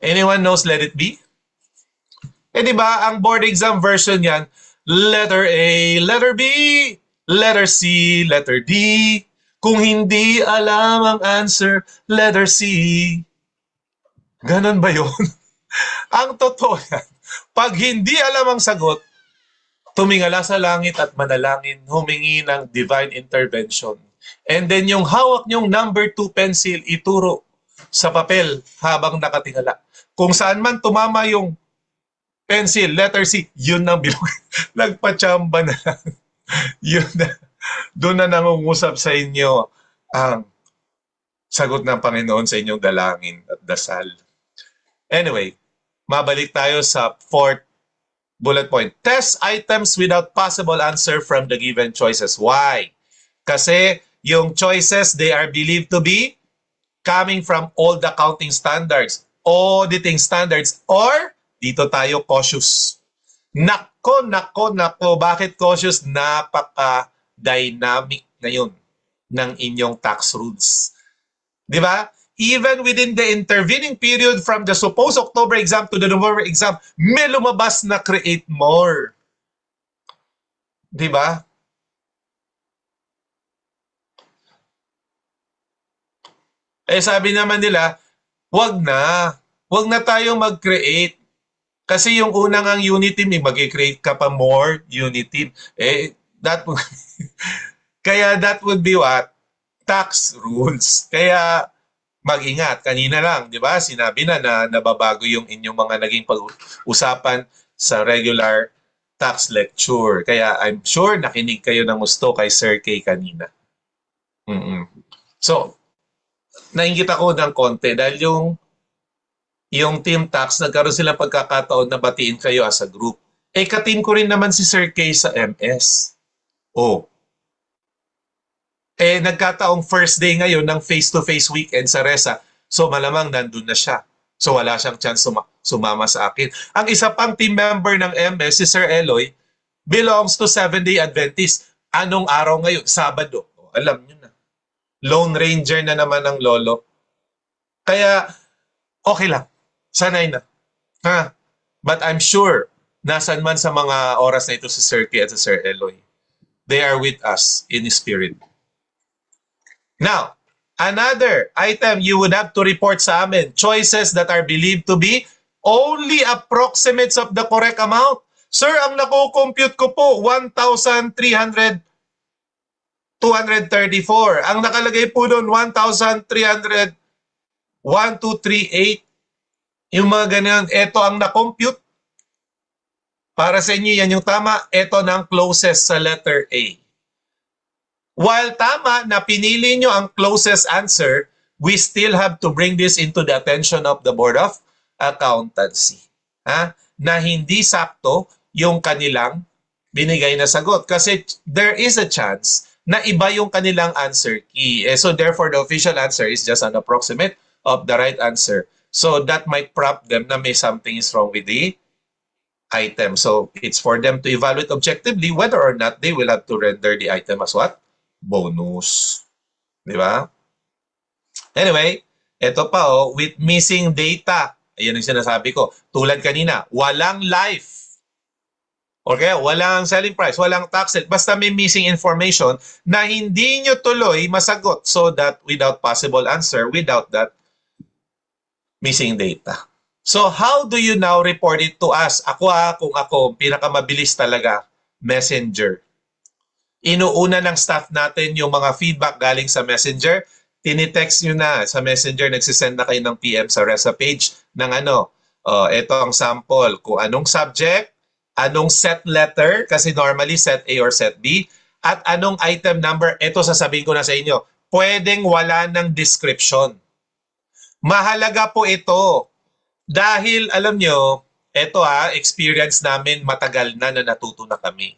Anyone knows Let It Be? Eh di ba, ang board exam version yan, letter A, letter B, letter C, letter D. Kung hindi alam ang answer, letter C. Ganon ba yun? Ang totoo yan, pag hindi alam ang sagot, tumingala sa langit at manalangin, humingi ng divine intervention. And then yung hawak nyong number 2 pencil, ituro sa papel habang nakatingala. Kung saan man tumama yung pencil, letter C, yun ang bilog. Nagpachamba na lang. Yun na. Doon na nangungusap sa inyo ang sagot ng Panginoon sa inyong dalangin at dasal. Anyway, mabalik tayo sa fourth bullet point. Test items without possible answer from the given choices. Why? Kasi yung choices, they are believed to be coming from all the counting standards, auditing standards, or dito tayo cautious. Nako, bakit cautious? Napaka-dynamic ngayon ng inyong tax rules. Di ba? Even within the intervening period from the supposed October exam to the November exam, may lumabas na create more. Di ba? Eh sabi naman nila, wag na tayong mag-create. Kasi yung unang ang unit team, mag-create ka pa more unit team. Eh, kaya that would be what? Tax rules. Kaya mag-ingat. Kanina lang, di ba? Sinabi na nababago yung inyong mga naging pag-usapan sa regular tax lecture. Kaya I'm sure nakinig kayo ng gusto kay Sir Kay kanina. So, nainggit ako ng konti dahil yung team tax, nagkaroon sila pagkakataon na batiin kayo as a group. Eh, ka-team ko rin naman si Sir Kay sa MS. Oh. Eh, nagkataong first day ngayon ng face-to-face weekend sa RESA. So, malamang nandun na siya. So, wala siyang chance sumama sa akin. Ang isa pang team member ng MS, si Sir Eloy, belongs to 7-day Adventist. Anong araw ngayon? Sabado. Oh, alam nyo na. Lone Ranger na naman ang lolo. Kaya, okay lang. Sanay na. Ha? But I'm sure, nasan man sa mga oras na ito si Sir Kay at si Sir Eloy, they are with us in spirit. Now, another item you would have to report sa amin, choices that are believed to be only approximates of the correct amount. Sir, ang nakukompute ko po, 1,300 234. Ang nakalagay po doon, 1,300, 1,238. Yung mga ganyan, ito ang na-compute. Para sa inyo, yan yung tama. Ito na ang closest sa letter A. While tama na pinili nyo ang closest answer, we still have to bring this into the attention of the Board of Accountancy. Ha? Na hindi sakto yung kanilang binigay na sagot. Kasi there is a chance na iba yung kanilang answer key. So therefore, the official answer is just an approximate of the right answer. So that might prompt them na may something is wrong with the item. So it's for them to evaluate objectively whether or not they will have to render the item as what? Bonus. Di ba? Anyway, ito pa with missing data. Ayan ang sinasabi ko. Tulad kanina, walang life. Okay, walang selling price, walang tax rate. Basta may missing information na hindi nyo tuloy masagot. So that without possible answer, without that missing data. So how do you now report it to us? Kung ako, pinakamabilis talaga, Messenger. Inuuna ng staff natin yung mga feedback galing sa Messenger. Tinitext nyo na sa Messenger, nagsisend na kayo ng PM sa RESA page ng ito ang sample. Kung anong subject, anong set letter, kasi normally set A or set B, at anong item number, ito sasabihin ko na sa inyo, pwedeng wala ng description. Mahalaga po ito dahil alam nyo, ito experience namin matagal na natuto na kami.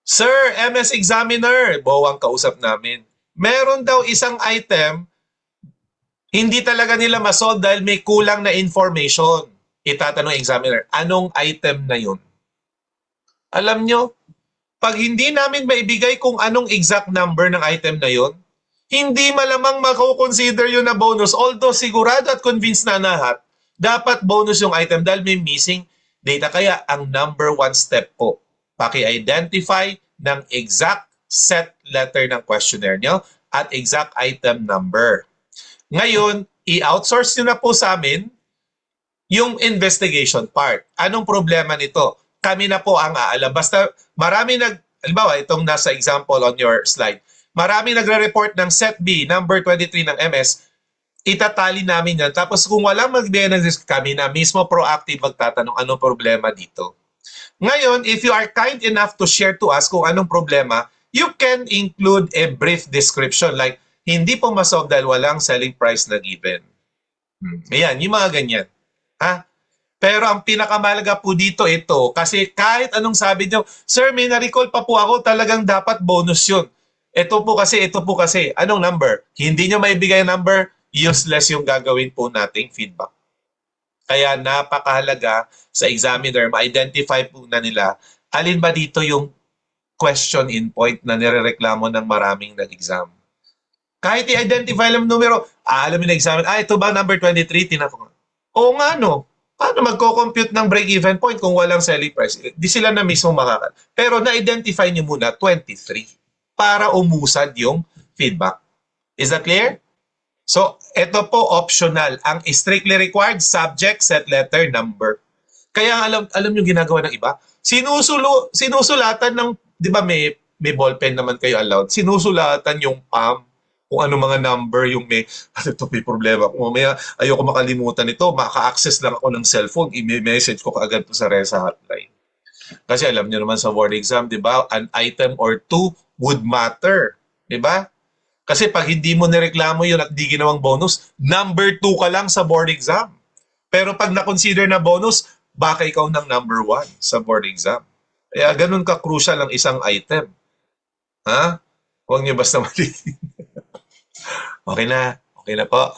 Sir, MS Examiner, bawang kausap namin. Meron daw isang item, hindi talaga nila masolve dahil may kulang na information. Itatanong examiner, anong item na yun? Alam nyo, pag hindi namin maibigay kung anong exact number ng item na yun, hindi malamang mako-consider yun na bonus. Although sigurado at convinced na lahat, dapat bonus yung item dahil may missing data. Kaya ang number one step po, paki-identify ng exact set letter ng questionnaire nyo at exact item number. Ngayon, i-outsource nyo na po sa amin yung investigation part. Anong problema nito? Kami na po ang aalam. Basta marami halimbawa, itong nasa example on your slide, marami nagre-report ng set B, number 23 ng MS, itatali namin yan. Tapos kung walang magbigay ng risk, kami na mismo proactive magtatanong anong problema dito. Ngayon, if you are kind enough to share to us kung anong problema, you can include a brief description like, hindi po masolve dahil walang selling price na given. Ayan, yung mga ganyan. Ha? Pero ang pinakamalaga po dito ito, kasi kahit anong sabi nyo, sir, may na-recall pa po ako, talagang dapat bonus yun. Ito po kasi. Anong number? Hindi nyo maibigay number, useless yung gagawin po nating feedback. Kaya napakahalaga sa examiner, ma-identify po na nila, alin ba dito yung question in point na nirereklamo ng maraming nag-exam. Kahit i-identify lang numero, alam mo na examiner, ito ba number 23? Tinako. Oo nga no. Paano magko-compute ng break-even point kung walang selling price? Di sila na mismo makakal. Pero na-identify niyo muna 23 para umusad yung feedback. Is that clear? So, ito po optional. Ang strictly required, subject, set letter, number. Kaya alam niyo ginagawa ng iba? Sinusulatan ng, di ba may ballpen naman kayo allowed? Sinusulatan yung PAM kung ano mga number yung ito may problema. Kung mamaya ayoko makalimutan ito, maka-access lang ako ng cellphone, i-message ko kaagad po sa RESA hotline. Kasi alam niyo naman sa board exam, di ba, an item or two would matter. Di ba? Kasi pag hindi mo nireklamo yun at di ginawang bonus, number 2 ka lang sa board exam. Pero pag na-consider na bonus, baka ikaw ng number 1 sa board exam. Kaya ganun ka-crucial ang isang item. Ha? Huwag niyo basta malitin. Okay na po.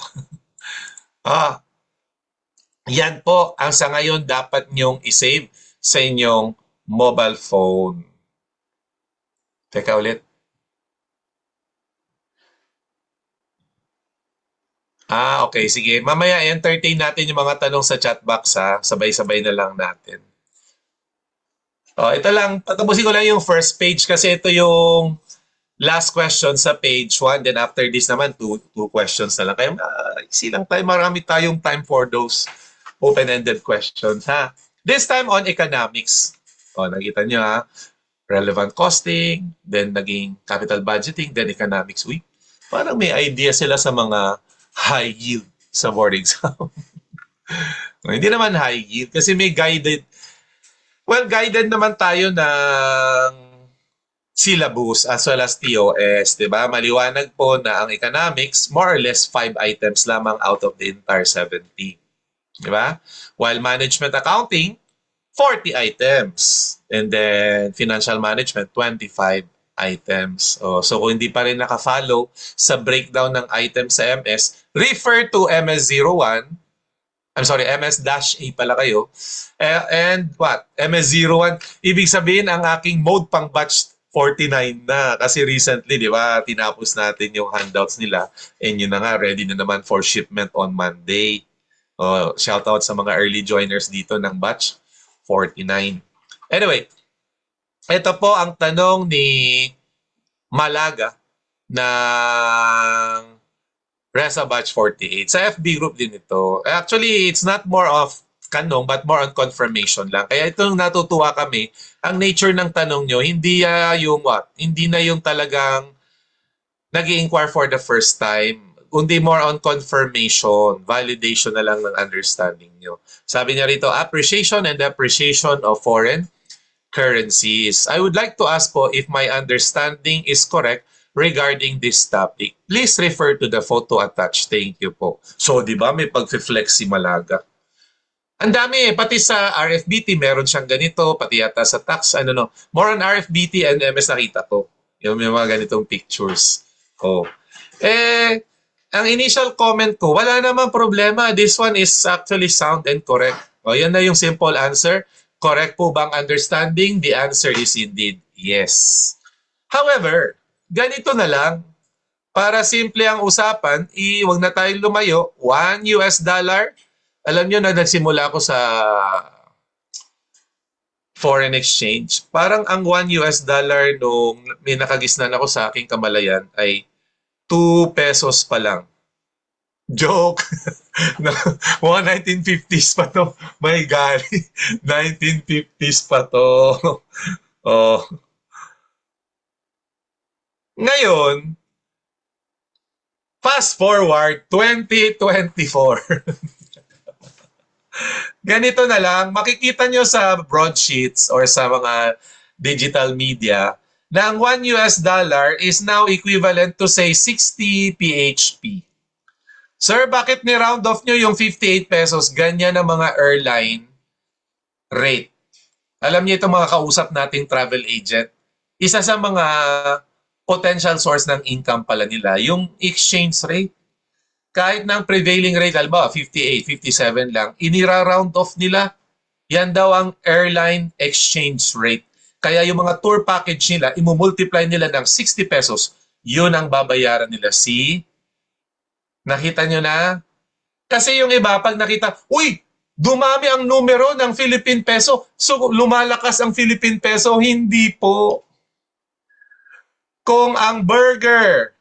Yan po ang sa ngayon dapat niyong isave sa inyong mobile phone. Teka ulit. Okay. Sige. Mamaya entertain natin yung mga tanong sa chat box ha. Sabay-sabay na lang natin. Ito lang. Patapusin ko lang yung first page kasi ito yung last question sa page 1. Then after this naman, two questions na lang. Kaya easy lang tayo. Marami tayong time for those open-ended questions. Ha? This time on economics. Nakita nyo ha. Relevant costing, then naging capital budgeting, then economics. Uy, parang may idea sila sa mga high yield sa board exam. Hindi naman high yield kasi may guided. Well, guided naman tayo ng syllabus as well as TOS, 'di ba? Maliwanag po na ang economics more or less 5 items lamang out of the entire 70. 'Di ba? While management accounting 40 items and then financial management 25 items. So kung hindi pa rin naka-follow sa breakdown ng items sa MS, refer to MS01. I'm sorry, MS-A pala kayo. And what? MS01, ibig sabihin ang aking mode pang batch 49 na. Kasi recently, di ba, tinapos natin yung handouts nila. And yun na nga, ready na naman for shipment on Monday. Shout out sa mga early joiners dito ng batch 49. Anyway, ito po ang tanong ni Malaga ng RESA Batch 48. Sa FB group din ito. Actually, it's not more of kanong but more on confirmation lang. Kaya itong natutuwa kami, ang nature ng tanong nyo, hindi yung what? Hindi na yung talagang nag-i-inquire for the first time, kundi more on confirmation, validation na lang ng understanding nyo. Sabi niya rito, appreciation and depreciation of foreign currencies. I would like to ask po if my understanding is correct regarding this topic. Please refer to the photo attached. Thank you po. So, di ba may pag-flex si Malaga? Ang dami eh, pati sa RFBT meron siyang ganito, pati yata sa tax, ano no. More on RFBT and MS nakita ko. Yung mga ganitong pictures. Oh. Eh, ang initial comment ko, wala namang problema. This one is actually sound and correct. O, yan na yung simple answer. Correct po bang understanding? The answer is indeed yes. However, ganito na lang. Para simple ang usapan, wag na tayong lumayo. $1. Alam nyo na nagsimula ako sa foreign exchange. Parang ang $1 nung may nakagisnan ako sa aking kamalayan ay 2 pesos pa lang. Joke! Mga 1950s pa to. My God! 1950s pa to. Oh. Ngayon, fast forward 2024. Ganito na lang, makikita nyo sa broadsheets or sa mga digital media na ang $1 is now equivalent to say 60 PHP. Sir, bakit ni-round off nyo yung 58 pesos? Ganyan ang mga airline rate. Alam niyo itong mga kausap nating travel agent, isa sa mga potential source ng income pala nila, yung exchange rate. Kahit ng prevailing rate, alba, 58, 57 lang, inira-round off nila. Yan daw ang airline exchange rate. Kaya yung mga tour package nila, imumultiply nila ng 60 pesos, yun ang babayaran nila. See? Nakita nyo na? Kasi yung iba, pag nakita, uy, dumami ang numero ng Philippine peso, so lumalakas ang Philippine peso. Hindi po. Kung ang burger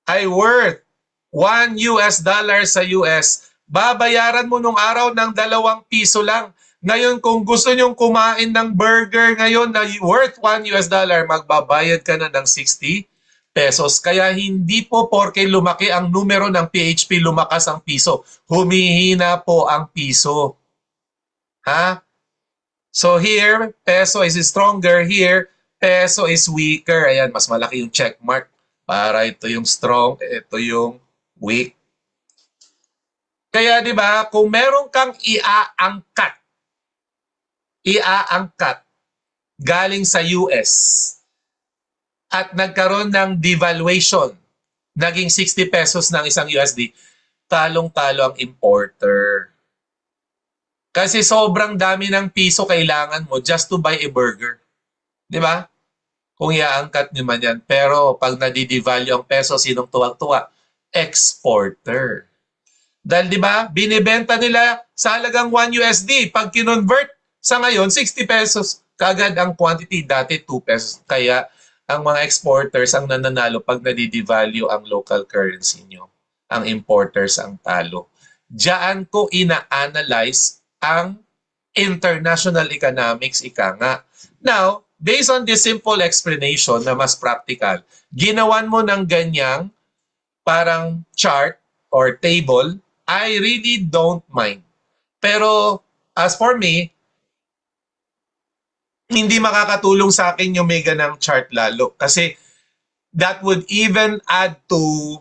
ay worth $1 sa US, babayaran mo nung araw ng 2 piso lang. Ngayon, kung gusto nyong kumain ng burger ngayon na worth $1, magbabayad ka na ng 60 pesos. Kaya hindi po porke lumaki ang numero ng PHP, lumakas ang piso. Humihina po ang piso. Ha? So here, peso is stronger. Here, peso is weaker. Ayan, mas malaki yung check mark. Para ito yung strong, ito yung weak. Kaya 'di ba, kung meron kang iaangkat galing sa US at nagkaroon ng devaluation, naging 60 pesos ng isang USD, talong-talo ang importer. Kasi sobrang dami ng piso kailangan mo just to buy a burger. 'Di ba? Kung iaangkat nyo man yan. Pero pag nadidevalue ang peso, sinong tuwag-tuwa? Exporter. Dahil di ba, binibenta nila sa halagang $1. Pag kinonvert sa ngayon, 60 pesos. Kagad ang quantity, dati 2 pesos. Kaya ang mga exporters ang nananalo pag nadidevalue ang local currency nyo. Ang importers ang talo. Diyan ko ina-analyze ang international economics, ika nga. Now, based on this simple explanation na mas practical, ginawan mo ng ganyang parang chart or table, I really don't mind. Pero as for me, hindi makakatulong sa akin yung mega ng chart lalo. Kasi that would even add to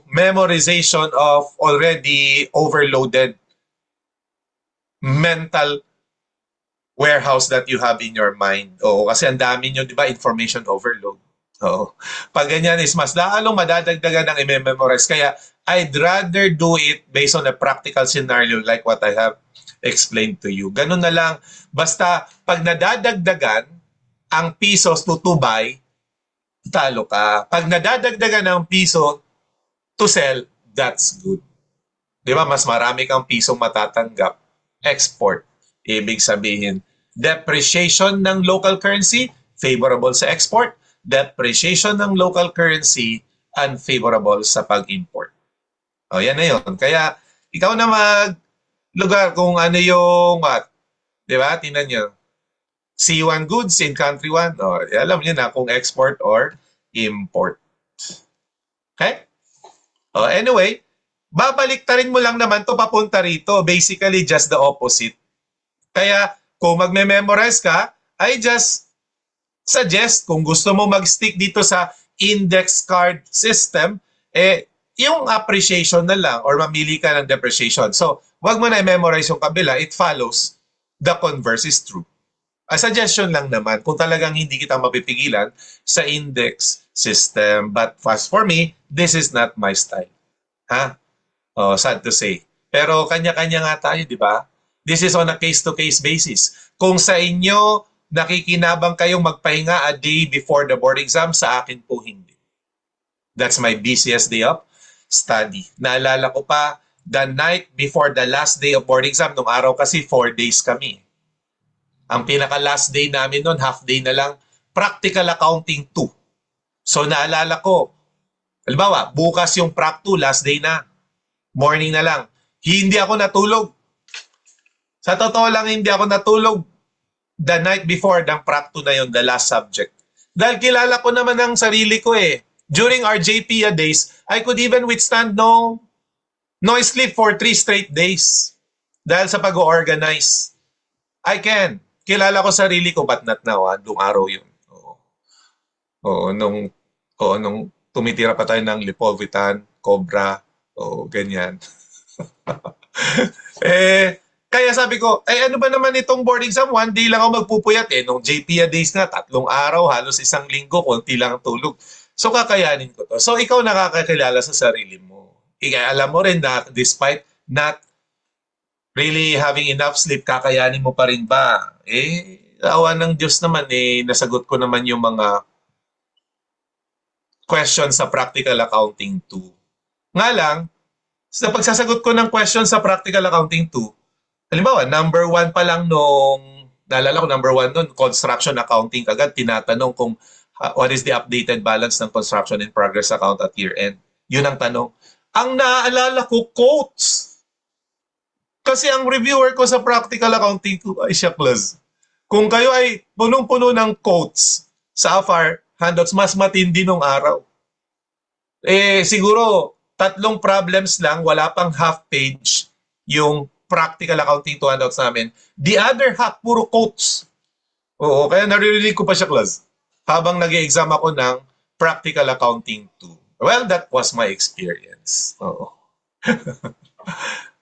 memorization of already overloaded mental warehouse that you have in your mind. Oo, kasi ang dami nyo, di ba, information overload. Oo. Pag ganyan is mas lalong madadagdagan ng i-memorize. Kaya I'd rather do it based on a practical scenario like what I have explained to you. Ganun na lang. Basta pag nadadagdagan ang pesos to buy, talo ka. Pag nadadagdagan ng piso to sell, that's good. Di ba? Mas marami kang pisong matatanggap. Export. Ibig sabihin, depreciation ng local currency, favorable sa export. Depreciation ng local currency, unfavorable sa pag-import. O, yan na yun. Kaya, ikaw na mag-lugar kung ano yung, di ba? Tingnan nyo. C1 goods in country 1. O, alam nyo na kung export or import. Okay? O, anyway, babaliktarin mo lang naman to papunta rito. Basically, just the opposite. Kaya, kung magme-memorize ka, I just suggest, kung gusto mo mag-stick dito sa index card system, yung appreciation na lang or mamili ka ng depreciation. So, wag mo na i-memorize yung kabila. It follows the converse is true. A suggestion lang naman kung talagang hindi kita mapipigilan sa index system. But as for me, this is not my style. Ha? Oh, sad to say. Pero kanya-kanya nga tayo, di ba? This is on a case-to-case basis. Kung sa inyo, nakikinabang kayong magpahinga a day before the board exam, sa akin po hindi. That's my busiest day of study. Naalala ko pa, the night before the last day of board exam, nung araw kasi 4 days kami. Ang pinaka-last day namin noon, half day na lang, practical accounting 2. So naalala ko, halimbawa, bukas yung prac 2, last day na. Morning na lang. Hindi ako natulog. Sa totoo lang, hindi ako natulog the night before ng prac 2 na yun, the last subject. Dahil kilala ko naman ang sarili ko eh. During our JPA days, I could even withstand no sleep for 3 straight days. Dahil sa pag-organize. I can. Kilala ko sarili ko, but not now. Doong araw yun. Nung tumitira pa tayo ng Lipovitan, Cobra, ganyan. Kaya sabi ko, ano ba naman itong board exam? 1 day lang ako magpupuyat eh. Nung JPA days nga, 3 araw, halos 1 linggo, konti lang ang tulog. So kakayanin ko to. So ikaw nakakakilala sa sarili mo. Alam mo rin na despite not really having enough sleep, kakayanin mo pa rin ba? Awa ng Diyos naman nasagot ko naman yung mga questions sa practical accounting 2. Nga lang, sa pagsasagot ko ng question sa practical accounting 2, halimbawa, number 1 pa lang naalala ko number 1 nun, construction accounting kagad, tinatanong kung what is the updated balance ng construction in progress account at year end. Yun ang tanong. Ang naaalala ko, quotes. Kasi ang reviewer ko sa practical accounting 2 ay siya, Klaz. Kung kayo ay punong-puno ng quotes sa AFAR handouts, mas matindi nung araw. Siguro, 3 problems lang, wala pang half page yung practical accounting 2 handouts namin. The other half, puro quotes. Oo, kaya naririnig ko pa siya, Klaz, habang nag-exam ako ng practical accounting 2. Well, that was my experience. Oo.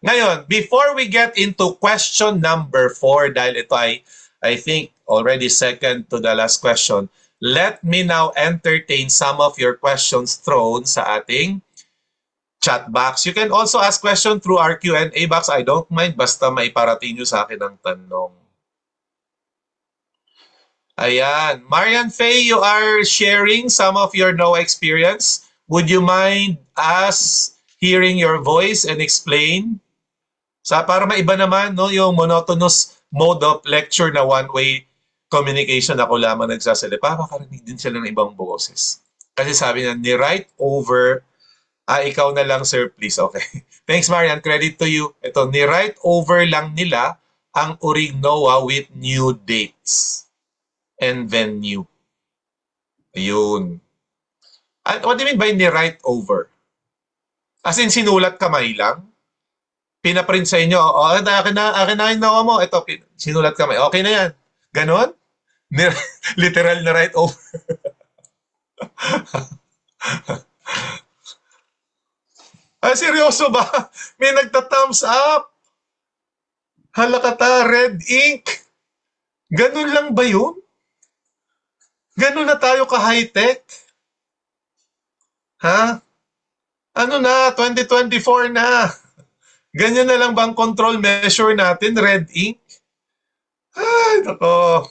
Ngayon, before we get into question number 4, dahil ito ay, I think, already second to the last question, let me now entertain some of your questions thrown sa ating chat box. You can also ask questions through our Q&A box. I don't mind, basta maiparating nyo sa akin ang tanong. Ayan. Marian Faye, you are sharing some of your no experience. Would you mind us hearing your voice and explain? Para maiba naman, no, yung monotonous mode of lecture na one-way communication, ako lamang nagsasalita, makarinig din sila ng ibang boses. Kasi sabi niya, ni-write over, ikaw na lang sir, please. Okay. Thanks Marian, credit to you. Ito, ni-write over lang nila ang Urig NOAA with new dates and venue. Ayun. What do you mean by ni-write over? As in, sinulat kamay lang? Pinaprint sa inyo, akin na yung NOAA mo. Ito, sinulat kamay. Okay na yan. Ganon? Literal na write over. Seryoso ba? May nagta-thumbs up. Halakata, red ink. Ganun lang ba yun? Ganun na tayo ka-high-tech? Ha? Ano na, 2024 na. Ganyan na lang bang control measure natin, red ink? Ay, nako.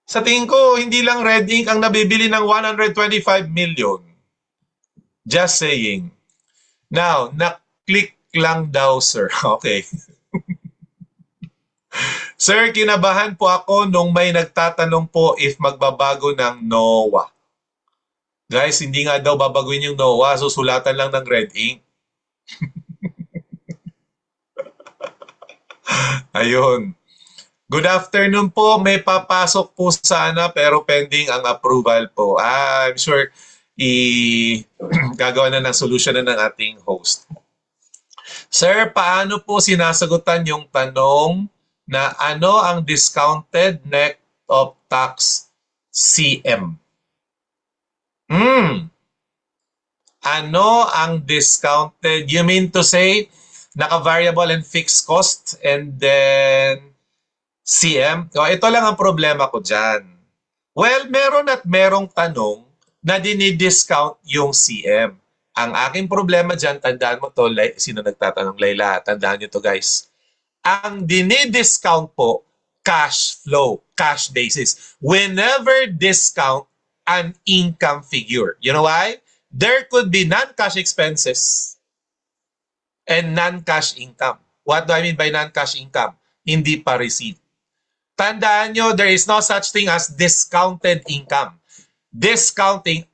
Sa tingin ko, hindi lang red ink ang nabibili ng 125 million. Just saying. Now, na-click lang daw, sir. Okay. Sir, kinabahan po ako nung may nagtatanong po if magbabago ng NOAA. Guys, hindi nga daw babaguhin yung NOAA, so sulatan lang ng red ink. Ayun. Good afternoon po. May papasok po sana pero pending ang approval po. I'm sure gagawa na ng solution na ng ating host. Sir, paano po sinasagutan yung tanong na ano ang discounted net of tax CM? Ano ang discounted? You mean to say naka-variable and fixed cost, and then CM. So, ito lang ang problema ko dyan. Well, meron at merong tanong na dinidiscount yung CM. Ang aking problema dyan, tandaan mo to, sino nagtatanong, Layla, tandaan nyo to guys. Ang dinidiscount po, cash flow, cash basis. Whenever discount an income figure. You know why? There could be non-cash expenses and non-cash income. What do I mean by non-cash income? Hindi pa received. Tandaan nyo, there is no such thing as discounted income. Discounting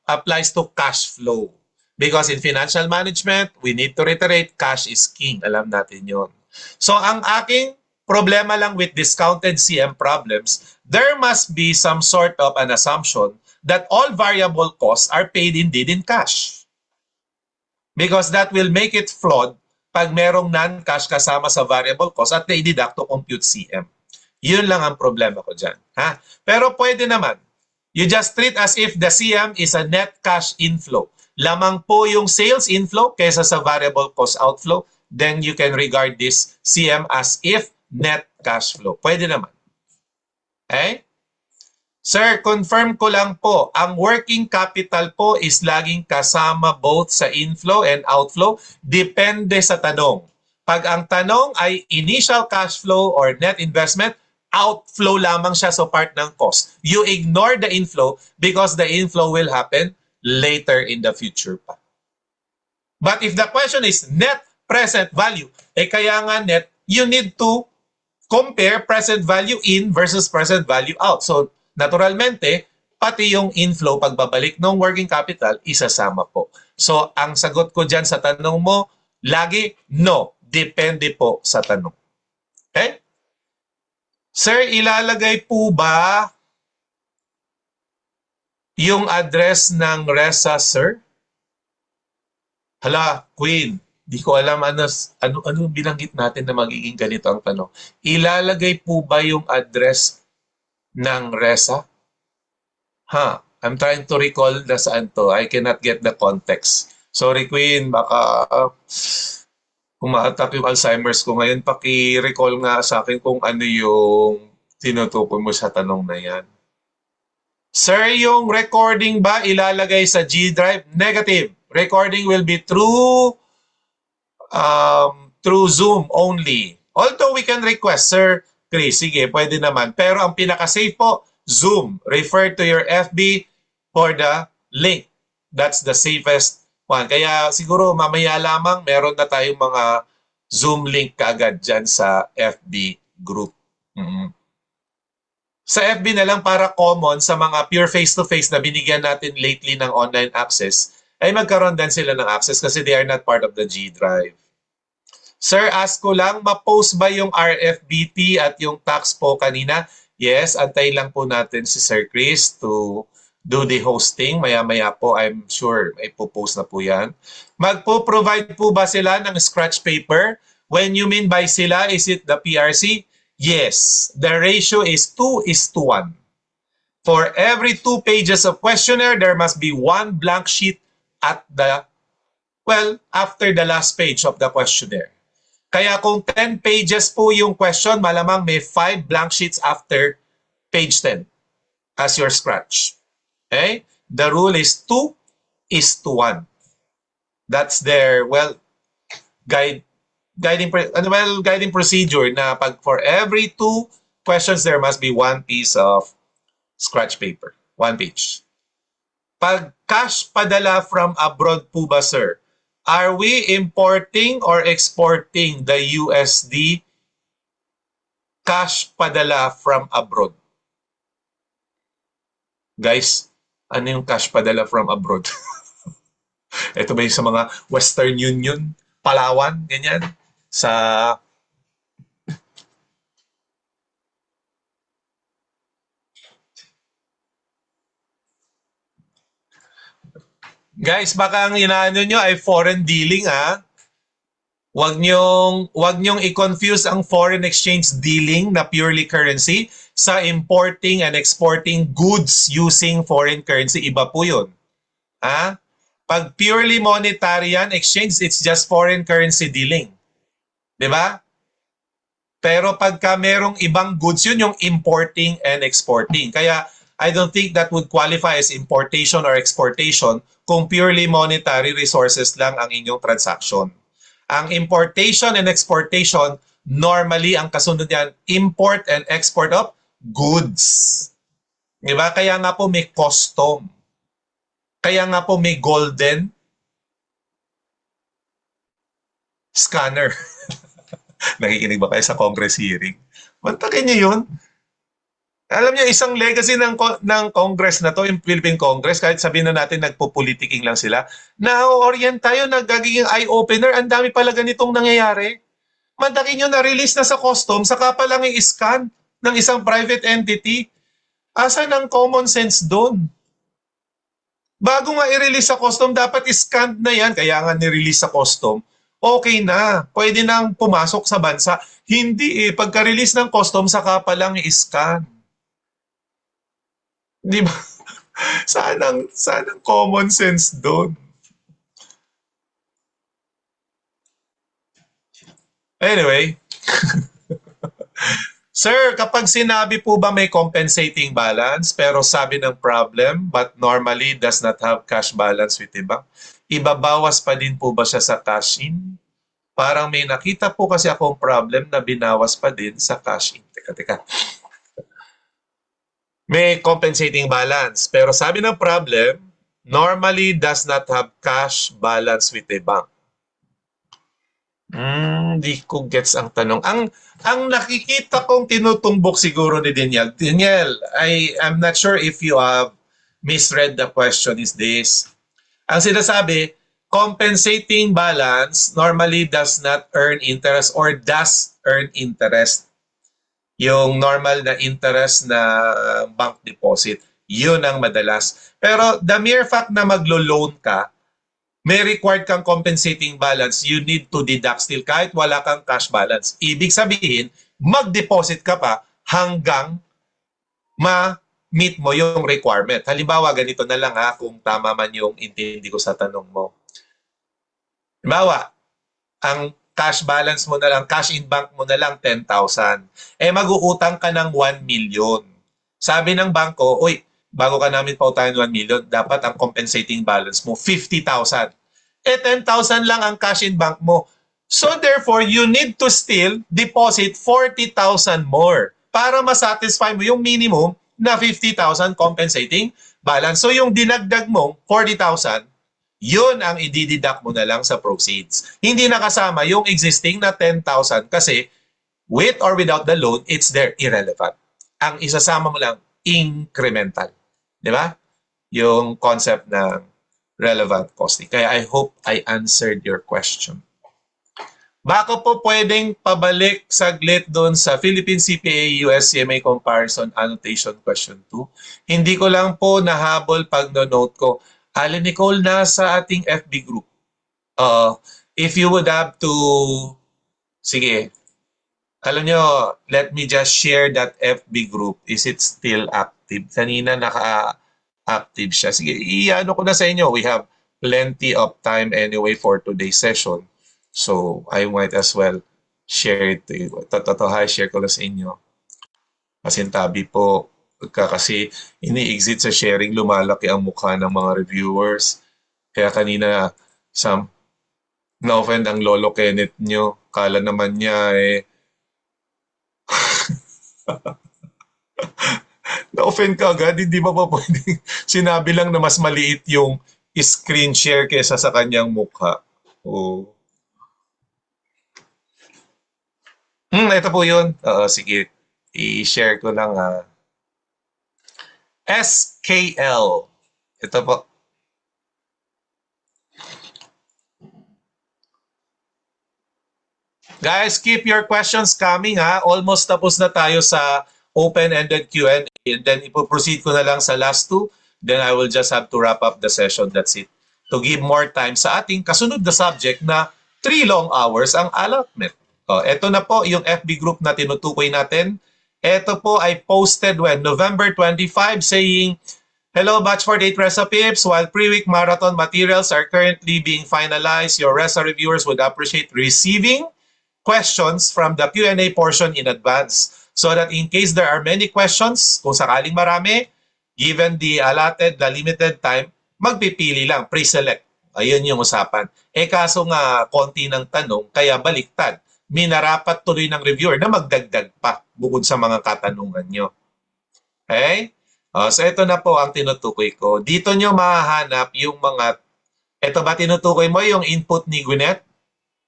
applies to cash flow. Because in financial management, we need to reiterate, cash is king. Alam natin yon. So ang aking problema lang with discounted CM problems, there must be some sort of an assumption that all variable costs are paid indeed in cash. Because that will make it flawed pag merong non-cash kasama sa variable cost at i-deduct to compute CM. Yun lang ang problema ko dyan. Ha? Pero pwede naman. You just treat as if the CM is a net cash inflow. Lamang po yung sales inflow kaysa sa variable cost outflow. Then you can regard this CM as if net cash flow. Pwede naman. Okay? Sir, confirm ko lang po, ang working capital po is laging kasama both sa inflow and outflow. Depende sa tanong. Pag ang tanong ay initial cash flow or net investment, outflow lamang siya, so part ng cost. You ignore the inflow because the inflow will happen later in the future pa. But if the question is net present value, kaya nga net, you need to compare present value in versus present value out. So, naturalmente, pati yung inflow pagbabalik ng working capital, isasama po. So, ang sagot ko dyan sa tanong mo, lagi, no. Depende po sa tanong. Okay? Sir, ilalagay po ba yung address ng RESA, sir? Hala, Queen, di ko alam ano binanggit natin na magiging ganito ang tanong. Ilalagay po ba yung address ng RESA? I'm trying to recall na saan to. I cannot get the context. Sorry, Queen, baka kumaatak yung Alzheimer's ko ngayon. Paki-recall nga sa akin kung ano yung tinutukoy mo sa tanong na yan. Sir, yung recording ba ilalagay sa G Drive? Negative. Recording will be through Zoom only. Although we can request, Sir Chris, sige, pwede naman. Pero ang pinaka-safe po, Zoom. Refer to your FB for the link. That's the safest one. Kaya siguro mamaya lamang meron na tayong mga Zoom link kaagad dyan sa FB group. Sa FB na lang para common sa mga pure face-to-face na binigyan natin lately ng online access, ay magkaroon din sila ng access kasi they are not part of the G Drive. Sir, ask ko lang, ma-post ba yung RFBT at yung tax po kanina? Yes, antay lang po natin si Sir Chris to do the hosting. Maya-maya po, I'm sure may po-post na po yan. Magpo-provide po ba sila ng scratch paper? When you mean by sila, is it the PRC? Yes, the ratio is 2:1. For every 2 pages of questionnaire, there must be 1 blank sheet at the, after the last page of the questionnaire. Kaya kung 10 pages po yung question, malamang may 5 blank sheets after page 10 as your scratch. Okay? The rule is 2:1. That's their, guiding procedure na pag for every 2 questions, there must be 1 piece of scratch paper. 1 page. Pag cash padala from abroad po ba, sir? Are we importing or exporting the USD cash padala from abroad? Guys, ano yung cash padala from abroad? Ito ba yung sa mga Western Union, Palawan, ganyan? Sa guys, baka ang inaano nyo ay foreign dealing, ha? Huwag nyong i-confuse ang foreign exchange dealing na purely currency sa importing and exporting goods using foreign currency. Iba po yun. Ha? Pag purely monetary yan, exchange, it's just foreign currency dealing. Di ba? Pero pagka merong ibang goods, yun yung importing and exporting. Kaya I don't think that would qualify as importation or exportation kung purely monetary resources lang ang inyong transaction. Ang importation and exportation, normally ang kasunod yan, import and export of goods. Diba? Kaya nga po may custom. Kaya nga po may golden scanner. Nakikinig ba kayo sa Congress hearing? Mantakin niyo yun. Alam niyo, isang legacy ng Congress na to, yung Philippine Congress, kahit sabihin na natin nagpo-politicking lang sila, na-orient tayo, nagagiging eye-opener, ang dami pala ganitong nangyayari. Mantakin nyo, na-release na sa custom, saka pa lang i-scan ng isang private entity. Asan ang common sense doon? Bago nga i-release sa custom, dapat i-scan na yan. Kaya nga ni-release sa custom, okay na. Pwede nang pumasok sa bansa. Hindi pagka-release ng custom, saka pa lang i-scan. Di ba? Saan ang common sense doon? Anyway, sir, kapag sinabi po ba may compensating balance pero sabi ng problem but normally does not have cash balance with the bank, ibabawas pa din po ba siya sa cash in? Parang may nakita po kasi akong problem na binawas pa din sa cash in. Teka. May compensating balance. Pero sabi ng problem, normally does not have cash balance with a bank. Di ko gets ang tanong. Ang nakikita kong tinutumbok siguro ni Daniel. Daniel, I'm not sure if you have misread the question is this. Ang sinasabi, compensating balance normally does not earn interest or does earn interest. Yung normal na interest na bank deposit, yun ang madalas. Pero the mere fact na maglo-loan ka, may required kang compensating balance, you need to deduct still kahit wala kang cash balance. Ibig sabihin, mag-deposit ka pa hanggang ma-meet mo yung requirement. Halimbawa, ganito na lang ha, kung tama man yung intindi ko sa tanong mo. Halimbawa, ang cash balance mo na lang, cash in bank mo na lang 10,000. Mag-uutang ka ng 1 million. Sabi ng bangko, uy, bago ka namin pautahin 1 million, dapat ang compensating balance mo 50,000. 10,000 lang ang cash in bank mo. So therefore, you need to still deposit 40,000 more para masatisfy mo yung minimum na 50,000 compensating balance. So yung dinagdag mong 40,000, yun ang i-deduct mo na lang sa proceeds. Hindi nakasama yung existing na 10,000 kasi with or without the loan, it's there, irrelevant. Ang isasama mo lang, incremental. Di ba? Yung concept ng relevant costing. Kaya I hope I answered your question. Baka po pwedeng pabalik saglit doon sa Philippine CPA US CMA Comparison Annotation Question 2. Hindi ko lang po nahabol pag no-note ko. Alan Nicole, nasa ating FB group. If you would have to, sige, alam nyo, let me just share that FB group. Is it still active? Kanina naka-active siya. Sige, i-ano ko na sa inyo. We have plenty of time anyway for today's session. So, I might as well share it to you. Share ko lang sa inyo. Pasintabi po. Kasi ini-exit sa sharing, lumalaki ang mukha ng mga reviewers. Kaya kanina, na-offend ang Lolo Kenneth nyo. Kala naman niya na-offend ka agad, hindi ba pwedeng sinabi lang na mas maliit yung screen share kesa sa kanyang mukha. Ito po yun. Sige, i-share ko lang SKL. Ito po. Guys, keep your questions coming ha. Almost tapos na tayo sa open-ended Q&A. And then ipoproceed ko na lang sa last two. Then I will just have to wrap up the session. That's it. To give more time sa ating kasunod na subject na 3 long hours ang allotment. Ito na po yung FB group na tinutukoy natin. Ito po ay posted when November 25 saying, hello batch for date Resa Pips. While pre-week marathon materials are currently being finalized, your Resa reviewers would appreciate receiving questions from the Q&A portion in advance so that in case there are many questions, kung sakaling marami, given the limited time, magpipili lang, pre-select. Ayun yung usapan. Kaso nga, konti ng tanong, kaya baliktad. Minarapat tuloy ng reviewer na magdagdag pa bukod sa mga katanungan nyo. Okay? So ito na po ang tinutukoy ko. Dito nyo mahahanap yung mga, ito ba tinutukoy mo yung input ni Gwyneth?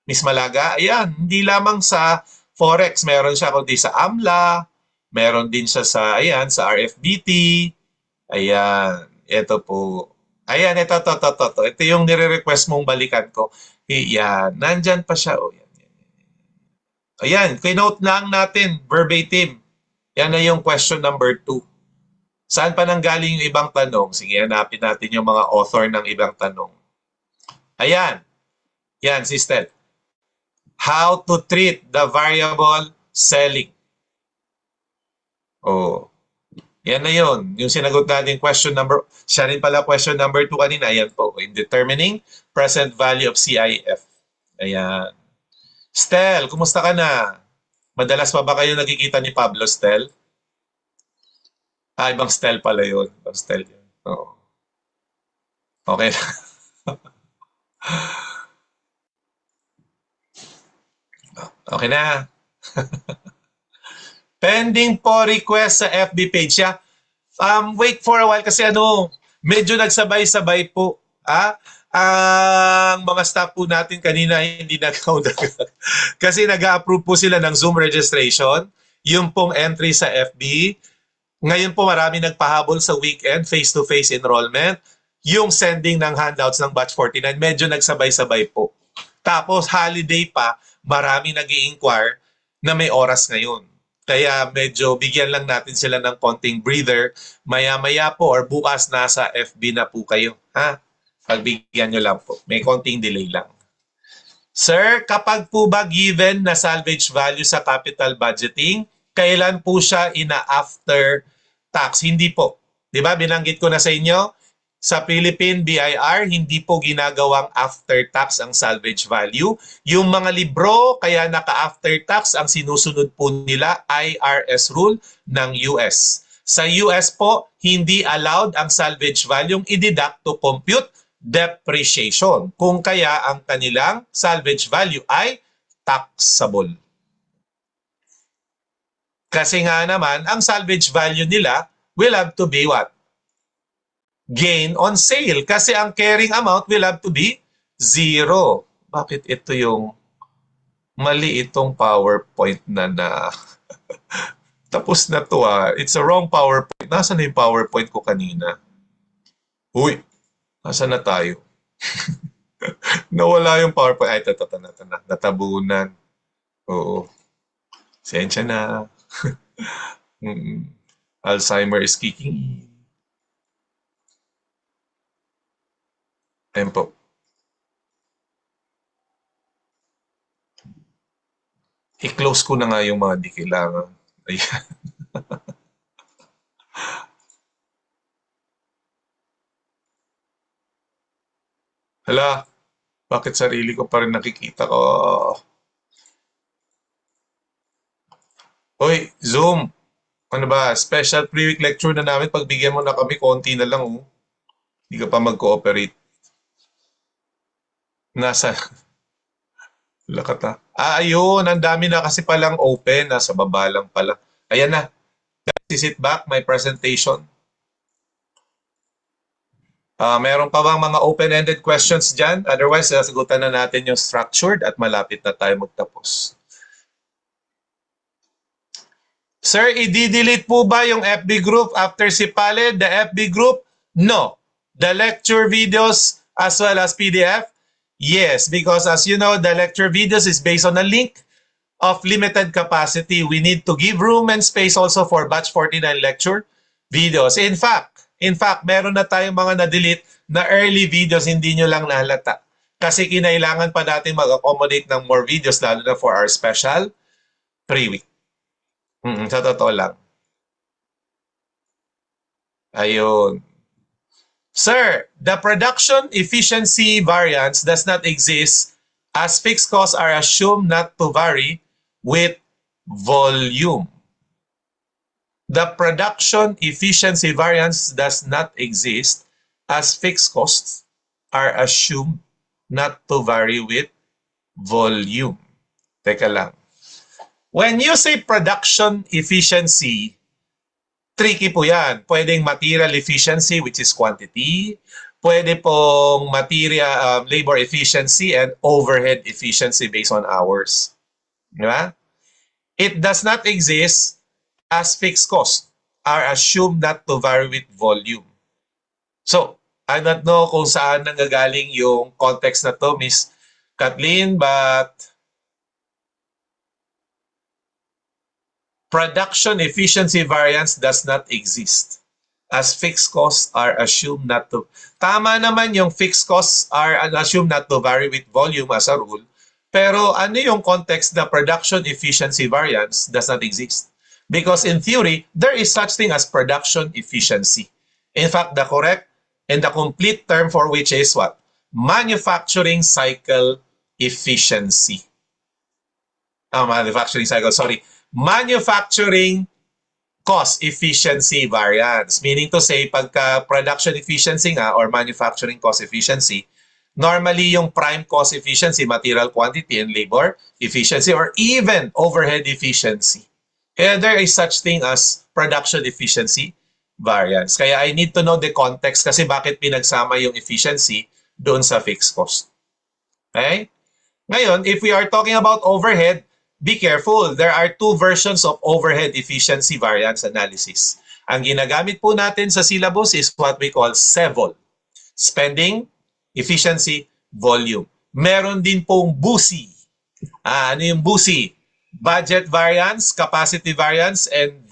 Miss Malaga? Ayan, hindi lamang sa Forex, meron siya kundi sa AMLA, meron din siya sa, ayan, sa RFBT. Ayan, ito po. Ayan, ito. Ito yung nire-request mong balikan ko. Ayan, nandyan pa siya. Oh, yan. Ayan, kinote lang natin, verbatim. Yan na yung question number 2. Saan pa nanggaling yung ibang tanong? Sige, hanapin natin yung mga author ng ibang tanong. Ayan. Yan, si Stel. How to treat the variable selling. Oh. Yan na yun. Yung sinagot natin question number, siya rin pala question number 2 kanina. Ayan po. In determining present value of CIF. Ayan. Stel, kumusta ka na? Madalas pa ba kayo nagkikita ni Pablo, Stel? Ibang Stel pala yun. Ibang Stel yun. Oo. Okay. Okay na. Pending po request sa FB page siya. Wait for a while kasi medyo nagsabay-sabay po. Ang mga staff po natin kanina hindi nag-count. Kasi nag-approve po sila ng Zoom registration. Yung pong entry sa FB. Ngayon po marami nagpahabol sa weekend, face-to-face enrollment. Yung sending ng handouts ng Batch 49, medyo nagsabay-sabay po. Tapos holiday pa, marami nag-i-inquire na may oras ngayon. Kaya medyo bigyan lang natin sila ng konting breather. Maya-maya po or bukas nasa FB na po kayo. Pagbigyan nyo lang po. May konting delay lang. Sir, kapag po ba given na salvage value sa capital budgeting, kailan po siya ina-after tax? Hindi po. Di ba? Binanggit ko na sa inyo, sa Philippine BIR, hindi po ginagawang after tax ang salvage value. Yung mga libro, kaya naka-after tax, ang sinusunod po nila IRS rule ng US. Sa US po, hindi allowed ang salvage value i-deduct to compute depreciation. Kung kaya ang kanilang salvage value ay taxable. Kasi nga naman, ang salvage value nila will have to be what? Gain on sale. Kasi ang carrying amount will have to be 0. Bakit ito yung mali itong PowerPoint na tapos na to It's a wrong PowerPoint. Nasaan na yung PowerPoint ko kanina? Uy, nasaan na tayo? Nawala yung PowerPoint. Ay, ito na. Natabunan. Oo. Sensya na. Alzheimer is kicking in. Tempo. I-close ko na nga yung mga di kailangan. Ayan. Hala, bakit sarili ko pa rin nakikita ko? Hoy, Zoom. Ano ba? Special pre-week lecture na namin. Pagbigyan mo na kami, konti na lang. Hindi ka pa mag-cooperate. Nasa... Lakat ayun. Ang dami na kasi palang open. Nasa baba lang pala. Ayan na. Sit back, my presentation. Meron pa bang mga open-ended questions dyan? Otherwise, sasagutan na natin yung structured at malapit na tayo magtapos. Sir, i-delete po ba yung FB group after si Pale? The FB group? No. The lecture videos as well as PDF? Yes, because as you know, the lecture videos is based on a link of limited capacity. We need to give room and space also for Batch 49 lecture videos. In fact, meron na tayong mga na-delete na early videos, hindi nyo lang nahalata. Kasi kinailangan pa natin mag-accommodate ng more videos, lalo na for our special pre-week. Sa totoo lang. Ayun. Sir, the production efficiency variance does not exist as fixed costs are assumed not to vary with volume. The production efficiency variance does not exist as fixed costs are assumed not to vary with volume. Teka lang. When you say production efficiency, tricky po yan. Pwedeng material efficiency, which is quantity. Pwede pong material, labor efficiency and overhead efficiency based on hours. Di ba? It does not exist as fixed costs are assumed not to vary with volume. So, I don't know kung saan nanggagaling yung context na to, Miss Kathleen, but production efficiency variance does not exist as fixed costs are assumed not to. Tama naman yung fixed costs are assumed not to vary with volume as a rule, pero ano yung context na production efficiency variance does not exist? Because in theory, there is such thing as production efficiency. In fact, the correct and the complete term for which is what? Manufacturing cycle efficiency. Manufacturing cycle, sorry. Manufacturing cost efficiency variance. Meaning to say, pagka production efficiency nga or manufacturing cost efficiency, normally yung prime cost efficiency, material quantity and labor efficiency, or even overhead efficiency. Kaya there is such thing as production efficiency variance. Kaya I need to know the context kasi bakit pinagsama yung efficiency doon sa fixed cost. Okay? Ngayon, if we are talking about overhead, be careful. There are two versions of overhead efficiency variance analysis. Ang ginagamit po natin sa syllabus is what we call SEVOL. Spending, efficiency, volume. Meron din pong BUSI. Ano yung BUSI? Budget variance, capacity variance, and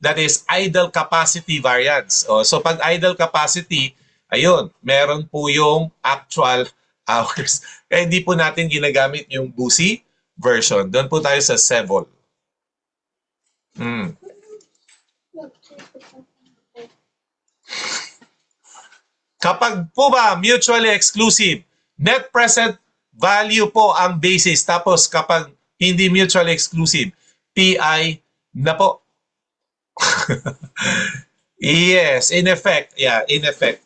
that is idle capacity variance. So pag idle capacity, ayun, meron po yung actual hours. Kaya hindi po natin ginagamit yung BUSI version. Doon po tayo sa SEVOL. Kapag po ba mutually exclusive, net present value po ang basis. Tapos kapag hindi mutually exclusive, PI na po. Yes, in effect. Yeah, in effect.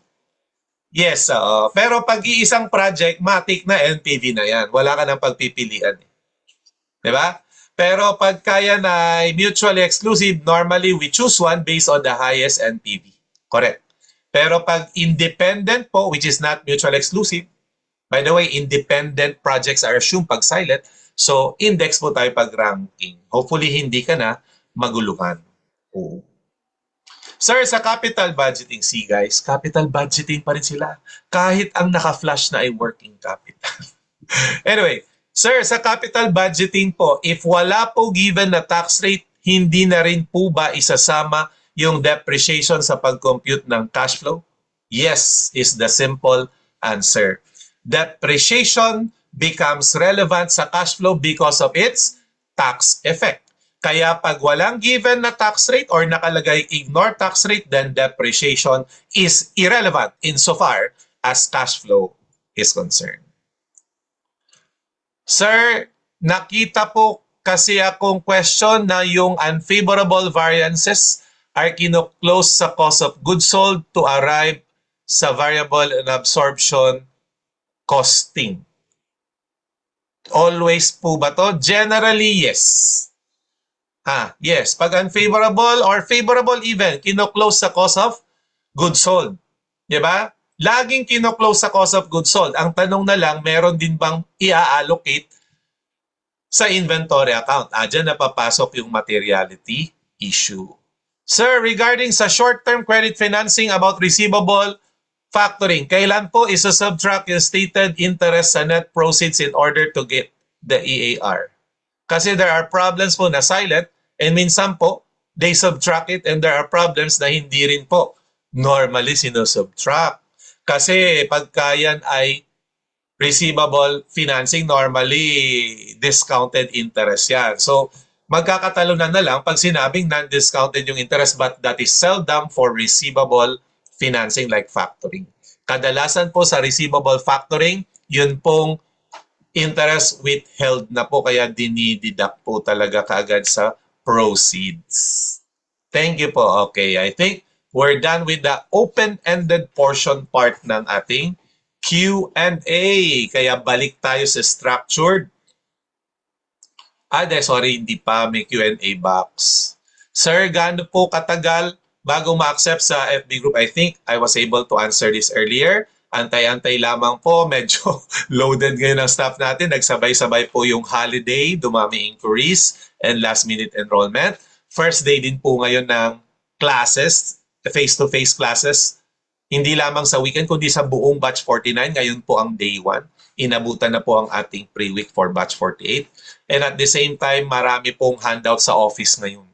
Yes, pero pag iisang project, matik na NPV na yan. Wala ka nang pagpipilian. Diba? Pero pag kaya na mutually exclusive, normally we choose one based on the highest NPV. Correct. Pero pag independent po, which is not mutually exclusive, by the way, independent projects are assumed pag silent, so index po tayo pag ranking. Hopefully hindi ka na maguluhan. Oo. Sir, sa capital budgeting, see guys, capital budgeting pa rin sila. Kahit ang naka-flash na ay working capital. Anyway, sir, sa capital budgeting po, if wala po given na tax rate, hindi na rin po ba isasama yung depreciation sa pag-compute ng cash flow? Yes, is the simple answer. Depreciation becomes relevant sa cash flow because of its tax effect. Kaya pag walang given na tax rate or nakalagay ignore tax rate, then depreciation is irrelevant insofar as cash flow is concerned. Sir, nakita po kasi akong question na yung unfavorable variances are kino-close sa cost of goods sold to arrive sa variable and absorption costing. Always po ba to? Generally, yes. Yes. Pag unfavorable or favorable even, kino-close sa cost of goods sold. Diba? Laging kino-close sa cost of goods sold. Ang tanong na lang, meron din bang i-allocate sa inventory account? Diyan napapasok yung materiality issue. Sir, regarding sa short-term credit financing about receivable factoring, kailan po isa-subtract yung stated interest sa net proceeds in order to get the EAR? Kasi there are problems po na silent and minsan po, they subtract it and there are problems na hindi rin po normally sinusubtract. Kasi pagka yan ay receivable financing, normally discounted interest yan. So, magkakatalunan na lang pag sinabing non-discounted yung interest but that is seldom for receivable financing like factoring. Kadalasan po sa receivable factoring, yun pong interest withheld na po kaya dinideduct po talaga kaagad sa proceeds. Thank you po. Okay, I think we're done with the open-ended portion part ng ating Q&A. Kaya balik tayo sa structured. Sorry, hindi pa. May Q&A box. Sir, gaano po katagal bago ma-accept sa FB group? I think I was able to answer this earlier. Antay-antay lamang po. Medyo loaded ngayon ang staff natin. Nagsabay-sabay po yung holiday, dumami inquiries, and last-minute enrollment. First day din po ngayon ng classes, face-to-face classes. Hindi lamang sa weekend, kundi sa buong batch 49. Ngayon po ang day 1. Inabutan na po ang ating pre-week for batch 48. And at the same time, marami pong handout sa office ngayon.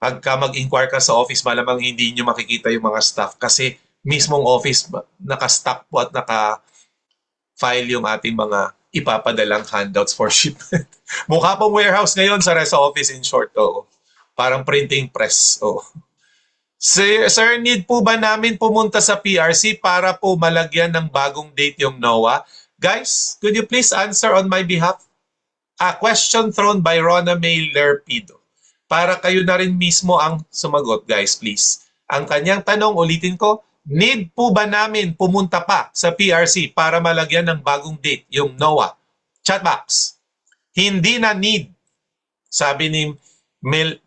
Pagka mag-inquire ka sa office, malamang hindi nyo makikita yung mga staff kasi mismong office naka-stock po at naka-file yung ating mga ipapadalang handouts for shipment. Mukha pong warehouse ngayon sa rest office in short. Oo. Parang printing press. Oo. Sir, need po ba namin pumunta sa PRC para po malagyan ng bagong date yung NOAA? Guys, could you please answer on my behalf? A question thrown by Rona May Lerpido. Para kayo na rin mismo ang sumagot, guys, please. Ang kanyang tanong, ulitin ko, need po ba namin pumunta pa sa PRC para malagyan ng bagong date yung NOAA? Chatbox. Hindi na need, sabi ni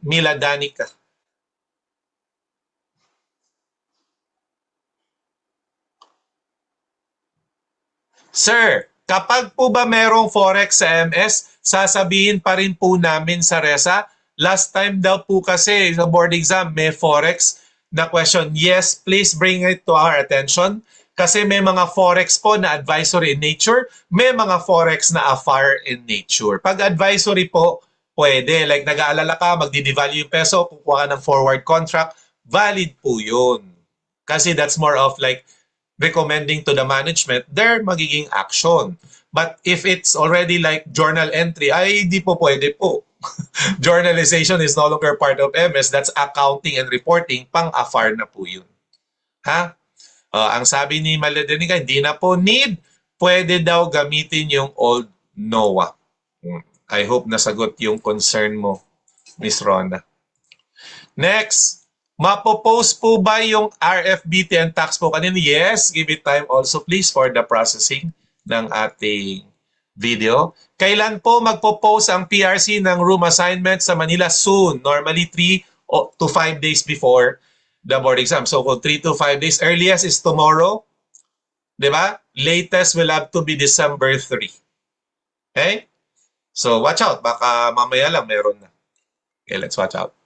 Mila Danica. Sir, kapag po ba merong forex sa MS, sasabihin pa rin po namin sa RESA. Last time daw po kasi sa board exam may forex na question. Yes, please bring it to our attention. Kasi may mga forex po na advisory in nature, may mga forex na AFAR in nature. Pag advisory po, pwede. Like nag-aalala ka, magdi-devalue yung peso, kukuha ka ng forward contract, valid po yun. Kasi that's more of like recommending to the management their magiging action. But if it's already like journal entry, ay di po pwede po. Journalization is no longer part of MS. That's accounting and reporting. Pang-AFAR na po yun. Ha? Ang sabi ni Maladenica, hindi na po need. Pwede daw gamitin yung old NOAA. I hope nasagot yung concern mo, Miss Rona. Next. Mapopost po ba yung RFBT and tax po kanina? Yes, give it time also please for the processing ng ating video. Kailan po magpo-post ang PRC ng room assignment sa Manila? Soon. Normally 3 to 5 days before the board exam. So kung 3 to 5 days, earliest is tomorrow. Diba? Latest will have to be December 3. Okay? So watch out. Baka mamaya lang meron na. Okay, let's watch out.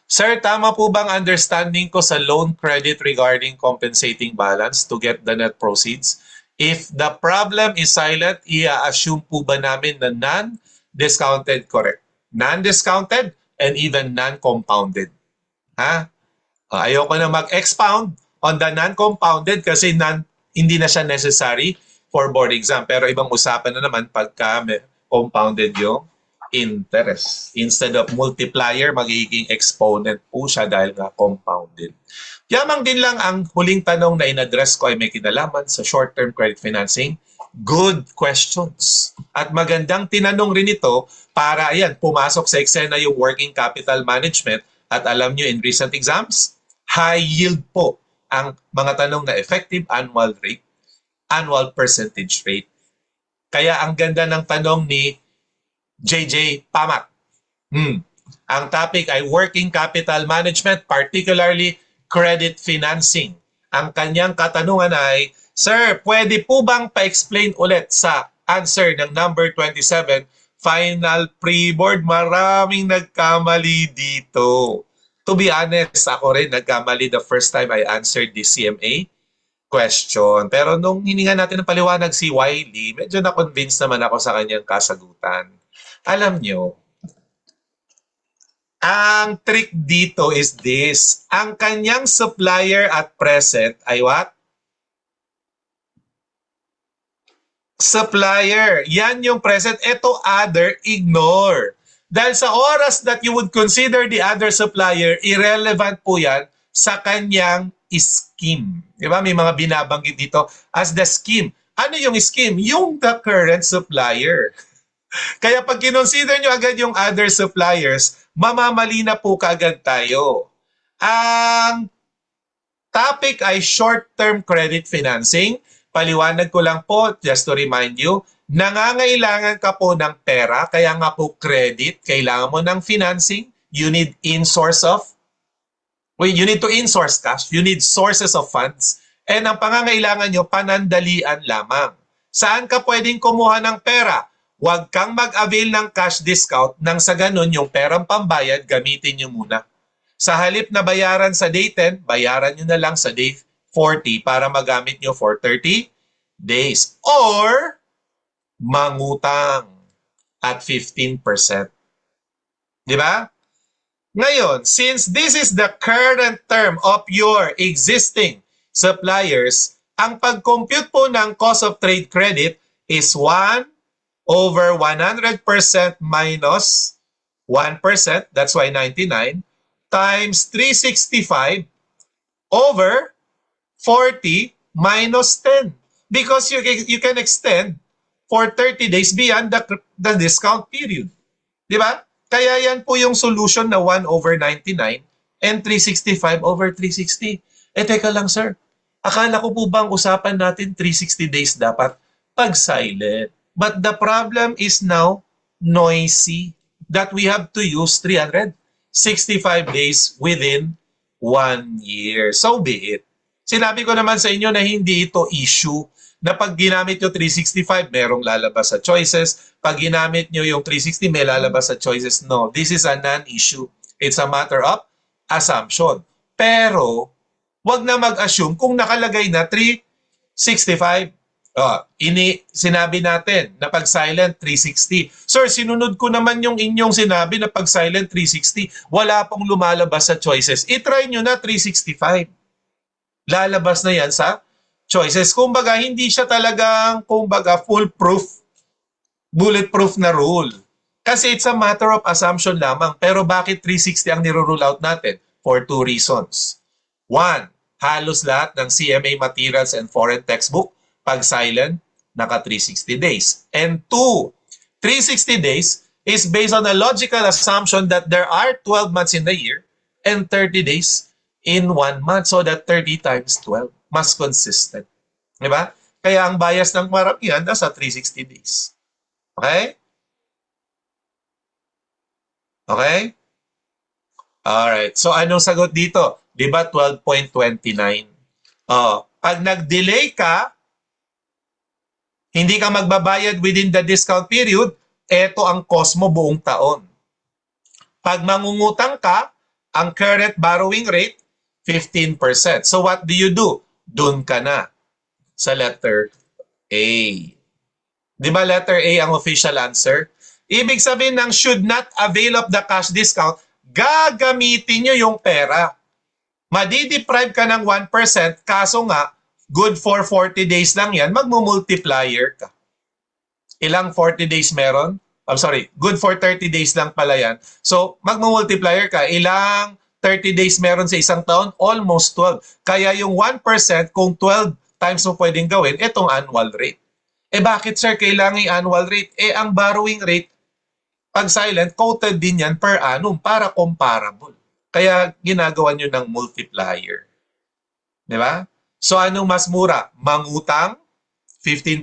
Sir, tama po bang understanding ko sa loan credit regarding compensating balance to get the net proceeds? If the problem is silent, i-assume po ba namin na non-discounted, correct? Non-discounted and even non-compounded. Ha? Ayoko na mag-expound on the non-compounded kasi hindi na siya necessary for board exam. Pero ibang usapan na naman pagka compounded yung interest. Instead of multiplier, magiging exponent po siya dahil nga compounded. Yamang din lang ang huling tanong na in-address ko ay may kinalaman sa short-term credit financing. Good questions. At magandang tinanong rin ito para ayan, pumasok sa eksena yung working capital management. At alam nyo, in recent exams, high yield po ang mga tanong na effective annual rate, annual percentage rate. Kaya ang ganda ng tanong ni JJ Pamak. Ang topic ay working capital management, particularly credit financing. Ang kanyang katanungan ay, Sir, pwede po bang pa-explain ulit sa answer ng number 27, final pre-board? Maraming nagkamali dito. To be honest, ako rin nagkamali the first time I answered the CMA question. Pero nung hininga natin ng paliwanag si Wiley, medyo na-convince naman ako sa kanyang kasagutan. Alam nyo, ang trick dito is this. Ang kanyang supplier at present ay what? Supplier. Yan yung present. Ito other, ignore. Dahil sa oras that you would consider the other supplier, irrelevant po yan sa kanyang scheme. Diba? May mga binabanggit dito as the scheme. Ano yung scheme? Yung the current supplier. Kaya pag kinonsider nyo agad yung other suppliers, mamamali na po kaagad tayo. Ang topic ay short-term credit financing. Paliwanag ko lang po, just to remind you, nangangailangan ka po ng pera, kaya nga po credit, kailangan mo ng financing, you need you need to in-source cash, you need sources of funds, and ang pangangailangan nyo, panandalian lamang. Saan ka pwedeng kumuha ng pera? Huwag kang mag-avail ng cash discount nang sa ganun yung perang pambayad, gamitin nyo muna. Sa halip na bayaran sa day 10, bayaran nyo na lang sa day 40 para magamit nyo for 30 days. Or, mangutang at 15%. Di ba? Ngayon, since this is the current term of your existing suppliers, ang pag-compute po ng cost of trade credit is 1 over 100% minus 1%, that's why 99, times 365 over 40 minus 10. Because you can extend for 30 days beyond the discount period. Di ba? Kaya yan po yung solution na 1 over 99 and 365 over 360. Teka lang sir, akala ko po bang usapan natin 360 days dapat pag silent? But the problem is now noisy that we have to use 365 days within 1 year. So be it. Sinabi ko naman sa inyo na hindi ito issue na pag ginamit nyo 365, merong lalabas sa choices. Pag ginamit nyo yung 360, may lalabas sa choices. No, this is a non-issue. It's a matter of assumption. Pero, wag na mag-assume kung nakalagay na 365. Sinabi natin na pag silent 360. Sir, sinunod ko naman yung inyong sinabi na pag silent 360. Wala pong lumalabas sa choices. I-try nyo na 365. Lalabas na yan sa choices. Kumbaga, hindi siya talagang, foolproof, bulletproof na rule. Kasi it's a matter of assumption lamang. Pero bakit 360 ang nirule out natin? For 2 reasons. 1, halos lahat ng CMA materials and foreign textbook pag silent, naka 360 days. And 2, 360 days is based on a logical assumption that there are 12 months in the year and 30 days in 1 month. So that 30 times 12, mas consistent. Diba? Kaya ang bias ng maramihan nasa 360 days. Okay? Okay? Alright. So anong sagot dito? Diba 12.29? Pag nag-delay ka, hindi ka magbabayad within the discount period, eto ang cost mo buong taon. Pag mangungutang ka, ang current borrowing rate, 15%. So what do? Doon ka na sa letter A. Di ba letter A ang official answer? Ibig sabihin ng should not avail of the cash discount, gagamitin nyo yung pera. Madideprive ka ng 1%, kaso nga, good for 40 days lang yan, magmumultiplier ka. Ilang 40 days meron? I'm sorry, good for 30 days lang pala yan. So, magmumultiplier ka. Ilang 30 days meron sa isang taon? Almost 12. Kaya yung 1%, kung 12 times mo pwedeng gawin, itong annual rate. Bakit sir, kailangan yung annual rate? Ang borrowing rate, pag silent, quoted din yan per annum para comparable. Kaya ginagawa nyo ng multiplier. Di ba? So anong mas mura? Mangutang, 15%,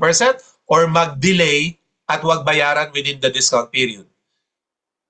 or mag-delay at wag bayaran within the discount period?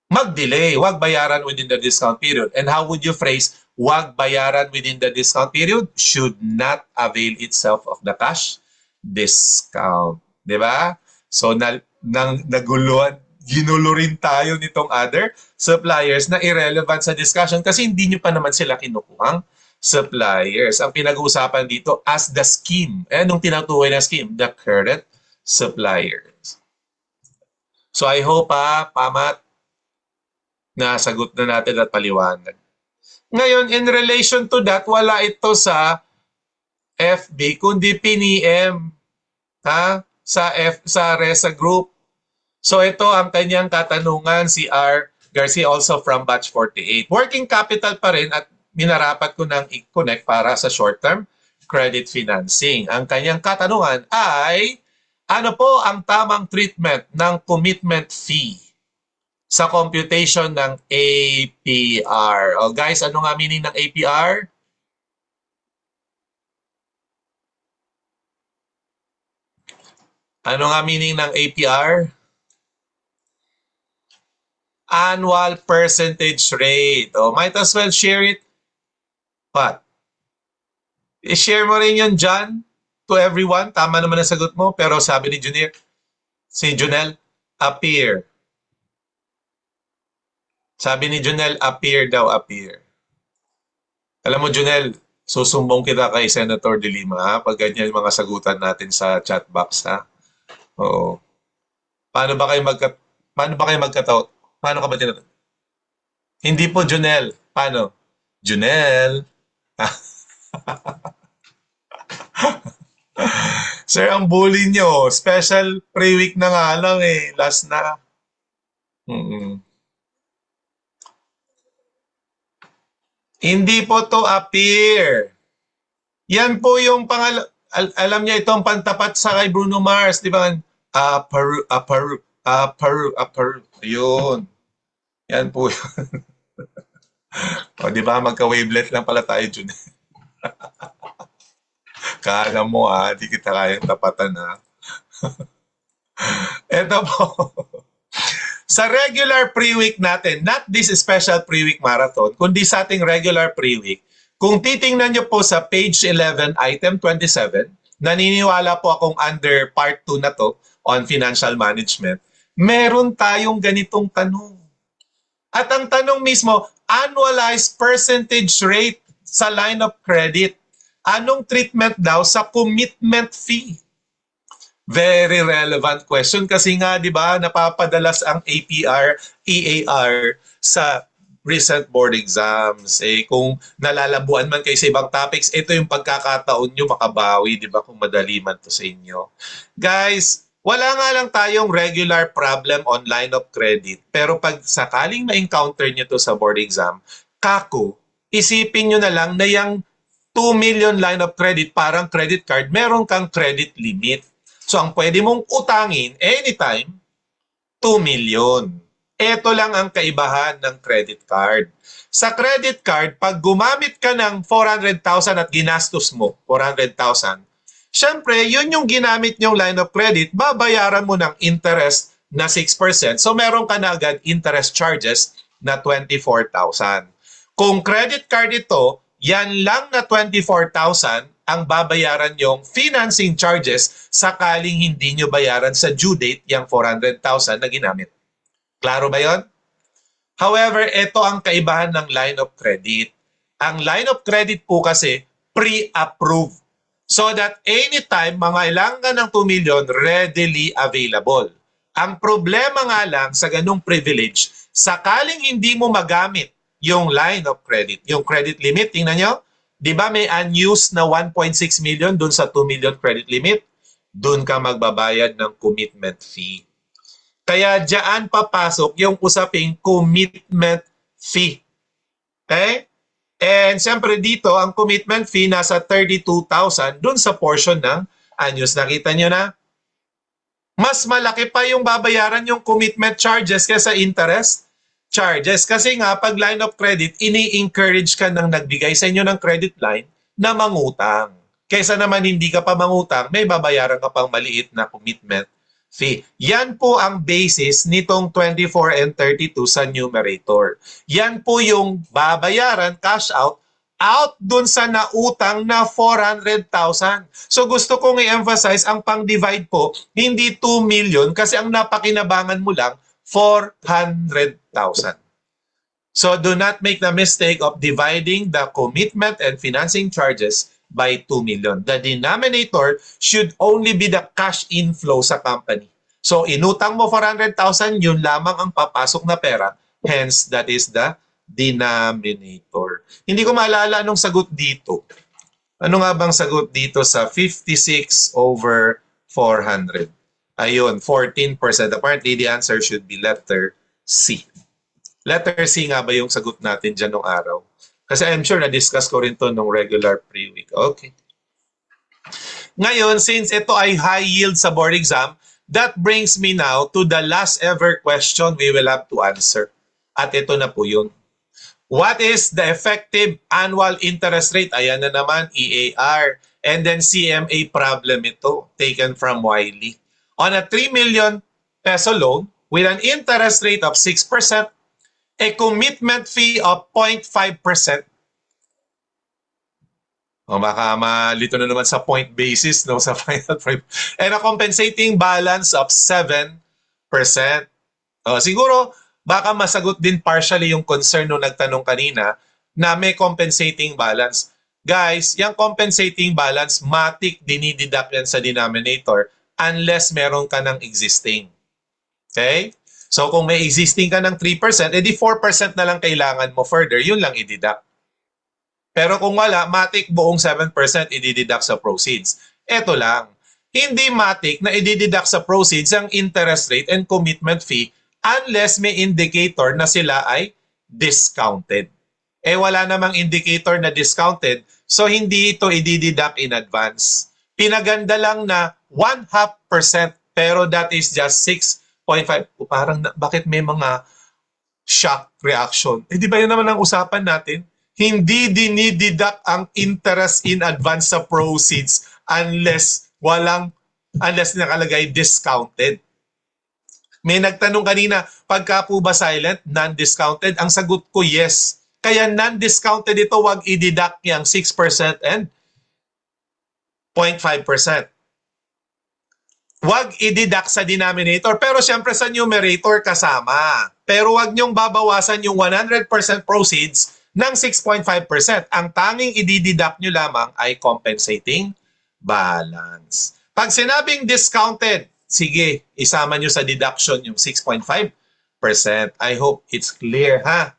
Mag-delay, wag bayaran within the discount period. And how would you phrase wag bayaran within the discount period? Should not avail itself of the cash discount. Di ba? So naguluhan, ginulo rin tayo nitong other suppliers na irrelevant sa discussion kasi hindi nyo pa naman sila kinukuhang suppliers. Ang pinag-uusapan dito as the scheme. Anong tinatukoy na scheme? The current suppliers. So I hope Pamat, nasagot na natin at paliwanag. Ngayon, in relation to that, wala ito sa FB, kundi PNM sa RESA group. So ito ang kanyang katanungan, si R. Garcia, also from batch 48. Working capital pa rin at minarapat ko ng i-connect para sa short-term credit financing. Ang kanyang katanungan ay, ano po ang tamang treatment ng commitment fee sa computation ng APR? O guys, ano nga meaning ng APR? Ano nga meaning ng APR? Annual percentage rate. O, might as well share it. What? I-share mo rin yun, John, to everyone. Tama naman ang sagot mo. Pero sabi ni si Junel, appear. Sabi ni Junel, appear daw, appear. Alam mo, Junel, susumbong kita kay Senator De Lima, ha? Pag ganyan yung mga sagutan natin sa chat box, ha? Oo. Paano ba kayo magkataot? Paano ka ba tinatanong? Hindi po, Junel. Paano? Junel. Sir, ang bully nyo. Special pre-week na nga lang eh. Last na. Hindi po to appear. Yan po yung alam niya itong pantapat sa kay Bruno Mars, di ba? Peru. Ayun. Yan po yun. O, di ba? Magka-wavelet lang pala tayo, Jun. Kala mo, di kita kayang tapatan, ha? Ito po. Sa regular pre-week natin, not this special pre-week marathon, kundi sa ating regular pre-week, kung titingnan nyo po sa page 11, item 27, naniniwala po akong under part 2 na to on financial management, meron tayong ganitong tanong. At ang tanong mismo, annualized percentage rate sa line of credit. Anong treatment daw sa commitment fee? Very relevant question kasi nga, di ba, napapadalas ang APR, EAR sa recent board exams. Eh, kung nalalabuan man kayo sa ibang topics, ito yung pagkakataon nyo makabawi, di ba, kung madali man to sa inyo. Guys, wala nga lang tayong regular problem on line of credit. Pero pag sakaling ma-encounter nyo to sa board exam, kako, isipin nyo na lang na yung 2 million line of credit, parang credit card, meron kang credit limit. So, ang pwede mong utangin anytime, 2 million. Ito lang ang kaibahan ng credit card. Sa credit card, pag gumamit ka ng 400,000 at ginastos mo, 400,000, syempre, yun yung ginamit nyong line of credit, babayaran mo ng interest na 6%. So, meron ka na agad interest charges na 24,000. Kung credit card ito, yan lang na 24,000 ang babayaran yung financing charges sakaling hindi nyo bayaran sa due date yung 400,000 na ginamit. Klaro ba yon? However, ito ang kaibahan ng line of credit. Ang line of credit po kasi pre-approved. So that anytime mangailangan ng 2 million, readily available. Ang problema nga lang sa ganung privilege, sakaling hindi mo magamit yung line of credit, yung credit limit, tingnan nyo, di ba may unused na 1.6 million dun sa 2 million credit limit? Dun ka magbabayad ng commitment fee. Kaya diyan papasok yung usaping commitment fee. Okay? And siyempre dito, ang commitment fee nasa 32,000 dun sa portion ng unused. Nakita nyo na? Mas malaki pa yung babayaran yung commitment charges kaysa interest charges. Kasi nga, pag line of credit, ini-encourage ka ng nagbigay sa inyo ng credit line na mangutang. Kaysa naman hindi ka pa mangutang, may babayaran ka pang maliit na commitment fee. Yan po ang basis nitong 24 and 32 sa numerator. Yan po yung babayaran, cash out dun sa nautang na 400,000. So gusto kong i-emphasize, ang pang-divide po, hindi 2 million kasi ang napakinabangan mo lang, 400,000. So do not make the mistake of dividing the commitment and financing charges by 2 million. The denominator should only be the cash inflow sa company. So inutang mo 400,000, yun lamang ang papasok na pera. Hence, that is the denominator. Hindi ko maalala anong sagot dito. Ano nga bang sagot dito sa 56 over 400? Ayun, 14%. Apparently, the answer should be letter C. Letter C nga ba yung sagot natin dyan nung araw? Kasi I'm sure na-discuss ko rin to nung regular pre-week. Okay. Ngayon, since ito ay high yield sa board exam, that brings me now to the last ever question we will have to answer. At ito na po yun. What is the effective annual interest rate? Ayan na naman, EAR. And then CMA problem ito, taken from Wiley. On a 3 million peso loan with an interest rate of 6%, a commitment fee of 0.5%. O baka malito na naman sa point basis, no, sa final frame. And a compensating balance of 7%. Siguro, baka masagot din partially yung concern nung nagtanong kanina na may compensating balance. Guys, yung compensating balance, matik dinideduct yan sa denominator unless meron ka ng existing. Okay? So kung may existing ka ng 3%, edi 4% na lang kailangan mo further, yun lang i-deduct. Pero kung wala, matik buong 7% i-deduct sa proceeds. Ito lang, hindi matik na i-deduct sa proceeds ang interest rate and commitment fee unless may indicator na sila ay discounted. Eh wala namang indicator na discounted, so hindi ito i-deduct in advance. Pinaganda lang na 0.5%, pero that is just 6.5. Parang bakit may mga shock reaction? Eh di ba yun naman ang usapan natin? Hindi dinideduct ang interest in advance sa proceeds unless nakalagay discounted. May nagtanong kanina, pagka po ba silent, non-discounted? Ang sagot ko, yes. Kaya non-discounted ito, wag i-deduct yung 6% and 0.5%. Wag i-deduct sa denominator, pero syempre sa numerator kasama. Pero wag niyong babawasan yung 100% proceeds ng 6.5%. Ang tanging i-deduct nyo lamang ay compensating balance. Pag sinabing discounted, sige, isama nyo sa deduction yung 6.5%. I hope it's clear, ha?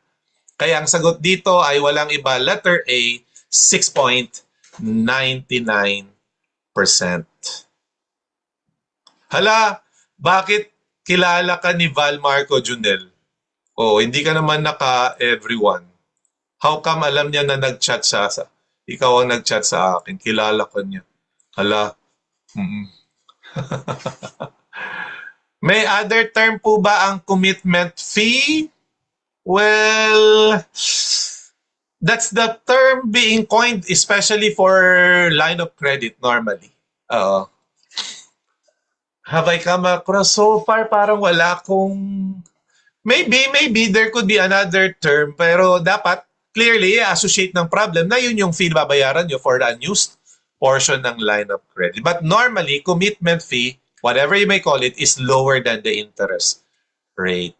Kaya ang sagot dito ay walang iba, letter A, 6.99%. Hala, bakit kilala ka ni Val Marco Junel? Oh, hindi ka naman naka-everyone. How come alam niya na nag-chat siya? Ikaw ang nag-chat sa akin. Kilala ko niya. Hala. May other term po ba ang commitment fee? Well, that's the term being coined especially for line of credit normally. Have I come across so far? Parang wala kong... Maybe there could be another term, pero dapat clearly associate ng problem na yun yung fee babayaran nyo for the unused portion ng line of credit. But normally, commitment fee, whatever you may call it, is lower than the interest rate.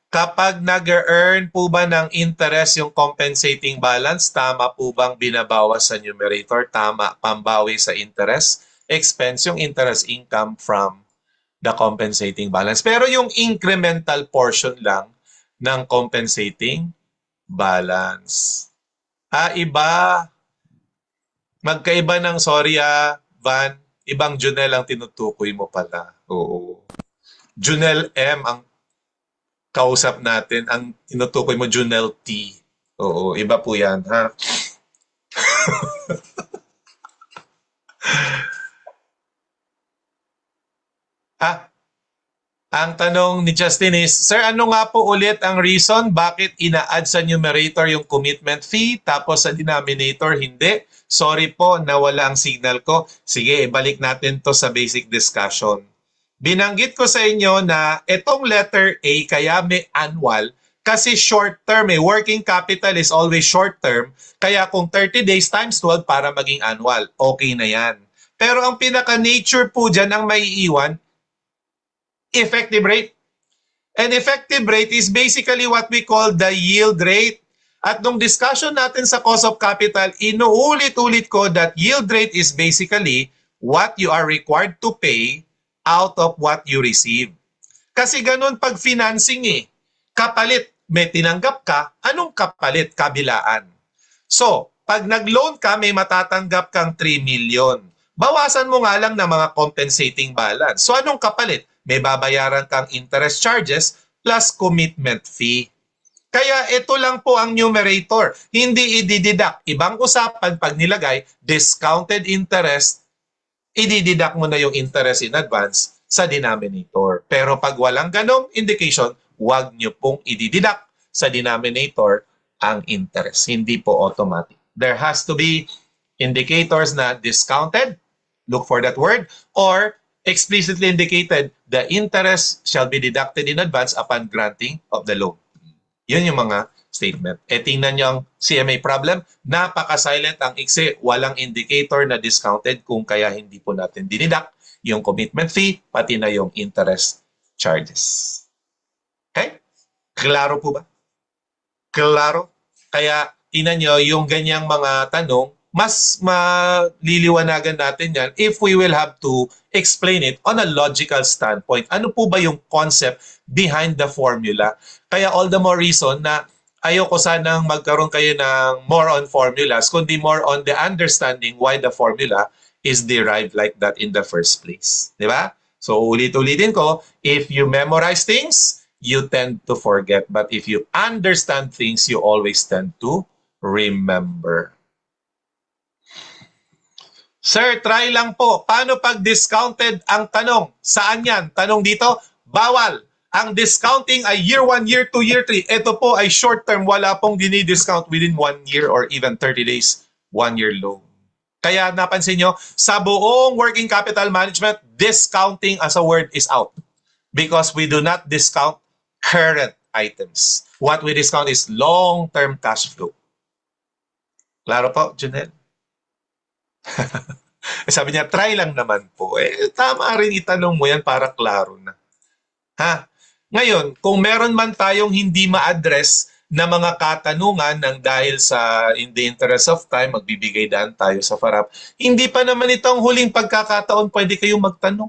Kapag nag-earn po ba ng interest yung compensating balance, tama po bang binabawas sa numerator? Tama, pambawi sa interest expense, yung interest income from the compensating balance. Pero yung incremental portion lang ng compensating balance. Iba. Magkaiba ng, sorry Van, ibang Junel ang tinutukoy mo pala. Oo. Junel M ang kausap natin, ang tinutukoy mo Junel T. Oo, iba po yan, ha? Ang tanong ni Justin is, Sir, ano nga po ulit ang reason bakit ina-add sa numerator yung commitment fee tapos sa denominator hindi? Sorry po, nawala ang signal ko. Sige, balik natin to sa basic discussion. Binanggit ko sa inyo na itong letter A kaya may annual kasi short term, working capital is always short term. Kaya kung 30 days times 12 para maging annual, okay na yan. Pero ang pinaka-nature po dyan ang maiiwan, effective rate. And effective rate is basically what we call the yield rate. At nung discussion natin sa cost of capital, inuulit-ulit ko that yield rate is basically what you are required to pay out of what you receive. Kasi ganun pag financing kapalit, may tinanggap ka, anong kapalit? Kabilaan. So, pag nag-loan ka, may matatanggap kang 3 million. Bawasan mo nga lang ng mga compensating balance. So, anong kapalit? May babayaran kang interest charges plus commitment fee. Kaya ito lang po ang numerator. Hindi i-deduct. Ibang usapan pag nilagay, discounted interest, i-deduct mo na yung interest in advance sa denominator. Pero pag walang ganong indication, huwag nyo pong i-deduct sa denominator ang interest. Hindi po automatic. There has to be indicators na discounted, look for that word, or explicitly indicated, the interest shall be deducted in advance upon granting of the loan. Yun yung mga statement. Tingnan nyo ang CMA problem, napaka-silent ang ICSE, walang indicator na discounted kung kaya hindi po natin dinidak yung commitment fee, pati na yung interest charges. Okay? Klaro po ba? Klaro? Kaya tingnan nyo yung ganyang mga tanong, mas maliliwanagan natin yan if we will have to explain it on a logical standpoint. Ano po ba yung concept behind the formula? Kaya all the more reason na ayoko sanang magkaroon kayo ng more on formulas, kundi more on the understanding why the formula is derived like that in the first place. Di ba? So ulit-ulitin ko, if you memorize things, you tend to forget. But if you understand things, you always tend to remember. Sir, try lang po. Paano pag discounted ang tanong? Saan yan? Tanong dito, bawal. Ang discounting ay year 1, year 2, year 3. Ito po ay short term. Wala pong dinidiscount within 1 year or even 30 days, 1 year loan. Kaya napansin nyo, sa buong working capital management, discounting as a word is out. Because we do not discount current items. What we discount is long-term cash flow. Klaro po, Junel? Sabi niya, try lang naman po. Tama rin itanong mo yan para klaro na. Ha? Ngayon, kung meron man tayong hindi ma-address na mga katanungan ng dahil sa in the interest of time, magbibigay daan tayo sa farap, hindi pa naman itong huling pagkakataon pwede kayong magtanong.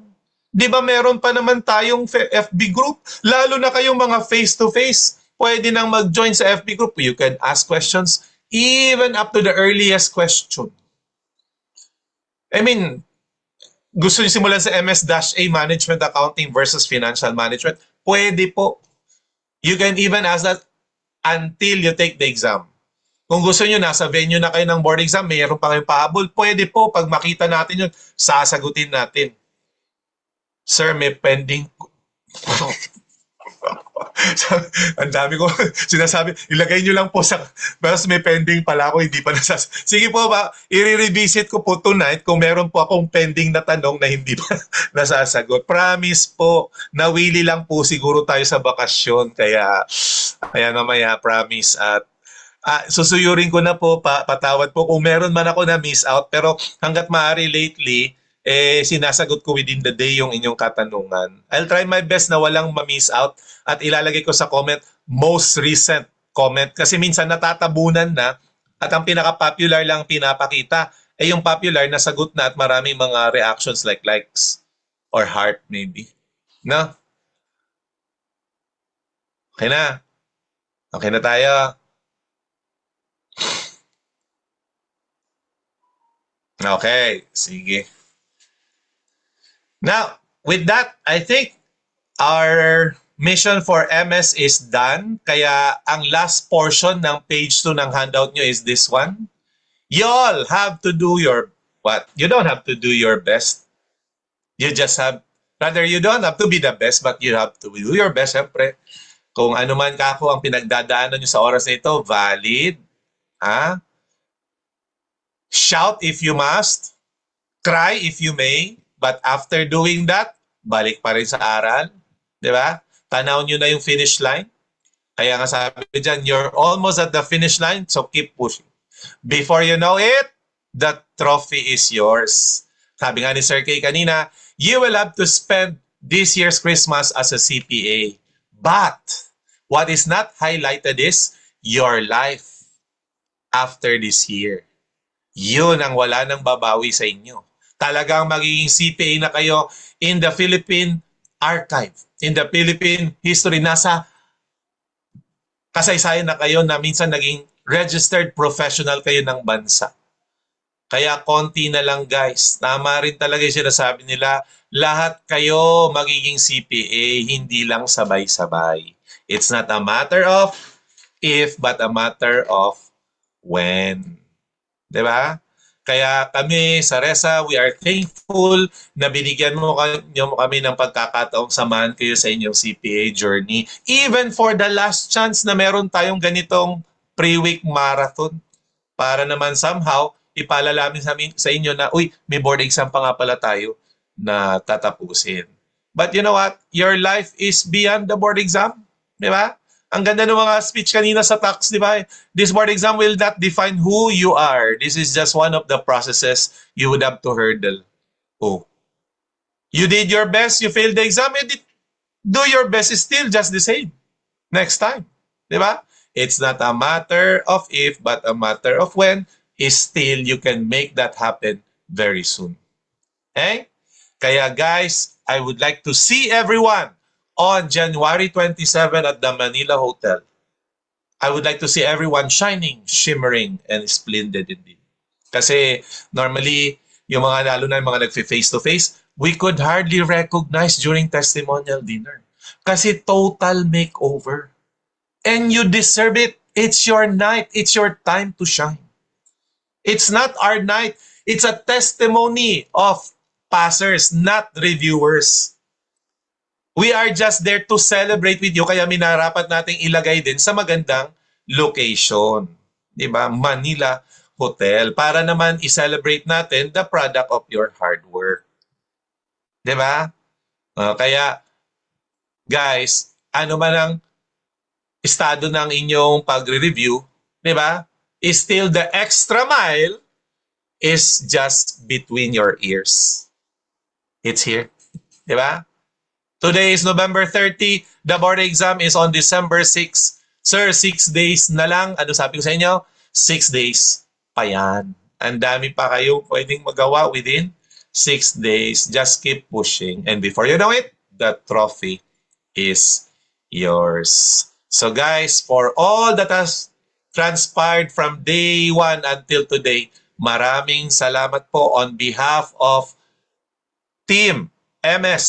Di ba meron pa naman tayong FB group? Lalo na kayong mga face-to-face, pwede nang mag-join sa FB group. You can ask questions even up to the earliest question. I mean, gusto niyo simulan sa MS-A Management Accounting versus Financial Management? Pwede po. You can even ask that until you take the exam. Kung gusto niyo nasa venue na kayo ng board exam, mayroon pa kayong pahabol, pwede po. Pag makita natin yun, sasagutin natin. Sir, may pending. Ang dami ko sinasabi, ilagay nyo lang po sa, mas may pending pala ako, hindi pa nasas. Sige po ba, i-revisit ko po tonight kung meron po akong pending na tanong na hindi pa nasasagot. Promise po, nawili lang po siguro tayo sa bakasyon, kaya mamaya, promise. At susuyurin ko na po, patawad po kung meron man ako na miss out, pero hanggat maaari lately, sinasagot ko within the day yung inyong katanungan. I'll try my best na walang ma-miss out at ilalagay ko sa comment most recent comment kasi minsan natatabunan na at ang pinaka-popular lang pinapakita ay yung popular na sagot na at maraming mga reactions like likes or heart maybe. No? Okay na. Okay na tayo. Okay, sige. Now, with that, I think our mission for MS is done. Kaya ang last portion ng page 2 ng handout nyo is this one. You all have to do your what? You don't have to do your best. You just have, rather you don't have to be the best, but you have to do your best, syempre. Kung ano man kako ang pinagdadaanan nyo sa oras na ito, valid. Ha? Shout if you must. Cry if you may. But after doing that, balik pa rin sa aral. Di ba? Tanaw nyo na yung finish line. Kaya nga sabi dyan, you're almost at the finish line, so keep pushing. Before you know it, the trophy is yours. Sabi nga ni Sir Kay kanina, you will have to spend this year's Christmas as a CPA. But, what is not highlighted is your life after this year. Yun ang wala nang babawi sa inyo. Talagang magiging CPA na kayo in the Philippine archive, in the Philippine history. Nasa kasaysayan na kayo na minsan naging registered professional kayo ng bansa. Kaya konti na lang guys. Tama rin talaga yung sinasabi nila, lahat kayo magiging CPA, hindi lang sabay-sabay. It's not a matter of if but a matter of when. 'Di ba? Kaya kami sa RESA, we are thankful na binigyan mo kami ng pagkakataong samahan kayo sa inyong CPA journey. Even for the last chance na meron tayong ganitong pre-week marathon para naman somehow ipalalamin sa inyo na, uy, may board exam pa nga pala tayo na tatapusin. But you know what? Your life is beyond the board exam. Di ba? Ang ganda ng mga speech kanina sa tax, di ba? This board exam will not define who you are. This is just one of the processes you would have to hurdle. Oh. You did your best, you failed the exam, do your best is still just the same. Next time. Di ba? It's not a matter of if, but a matter of when. Is still, you can make that happen very soon. Okay? Kaya guys, I would like to see everyone on January 27 at the Manila Hotel. I would like to see everyone shining, shimmering, and splendid indeed. Kasi normally, yung mga lalo na yung mga nag-face-to-face, we could hardly recognize during testimonial dinner. Kasi total makeover. And you deserve it. It's your night. It's your time to shine. It's not our night. It's a testimony of passers, not reviewers. We are just there to celebrate with you, kaya minarapat nating ilagay din sa magandang location. Diba? Manila Hotel. Para naman i-celebrate natin the product of your hard work. Diba? Kaya, guys, ano man ang estado ng inyong pagre-review, diba? Is still the extra mile is just between your ears. It's here. Diba? Today is November 30. The board exam is on December 6. Sir, 6 days na lang. Ano sabi ko sa inyo? 6 days pa yan. Ang dami pa kayo pwedeng magawa within 6 days. Just keep pushing. And before you know it, the trophy is yours. So guys, for all that has transpired from day 1 until today, maraming salamat po on behalf of Team MS.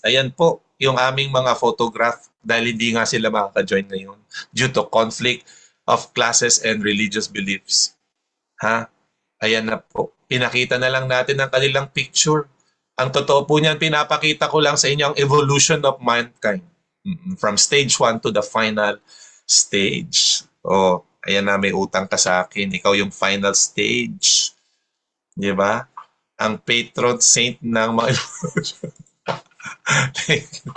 Ayan po yung aming mga photograph dahil hindi nga sila makaka-join ngayon due to conflict of classes and religious beliefs. Ha? Ayan na po. Pinakita na lang natin ang kanilang picture. Ang totoo po niyan, pinapakita ko lang sa inyo ang evolution of mankind. From stage 1 to the final stage. Oh, ayan na, may utang ka sa akin. Ikaw yung final stage. Di ba? Ang patron saint ng mga Thank you.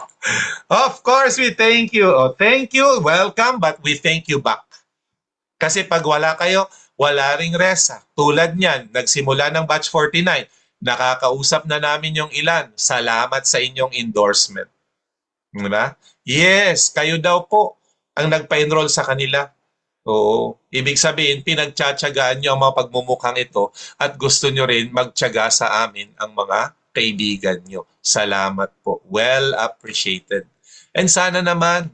Of course, we thank you. Oh, thank you, welcome, but we thank you back. Kasi pag wala kayo, wala ring RESA. Tulad niyan, nagsimula ng batch 49, nakakausap na namin yung ilan. Salamat sa inyong endorsement. Diba? Yes, kayo daw po ang nagpa-enroll sa kanila. Oo. Ibig sabihin, pinagtsatsagaan nyo ang mga pagmumukhang ito at gusto nyo rin magtsaga sa amin ang mga kaibigan nyo. Salamat po. Well appreciated. And sana naman,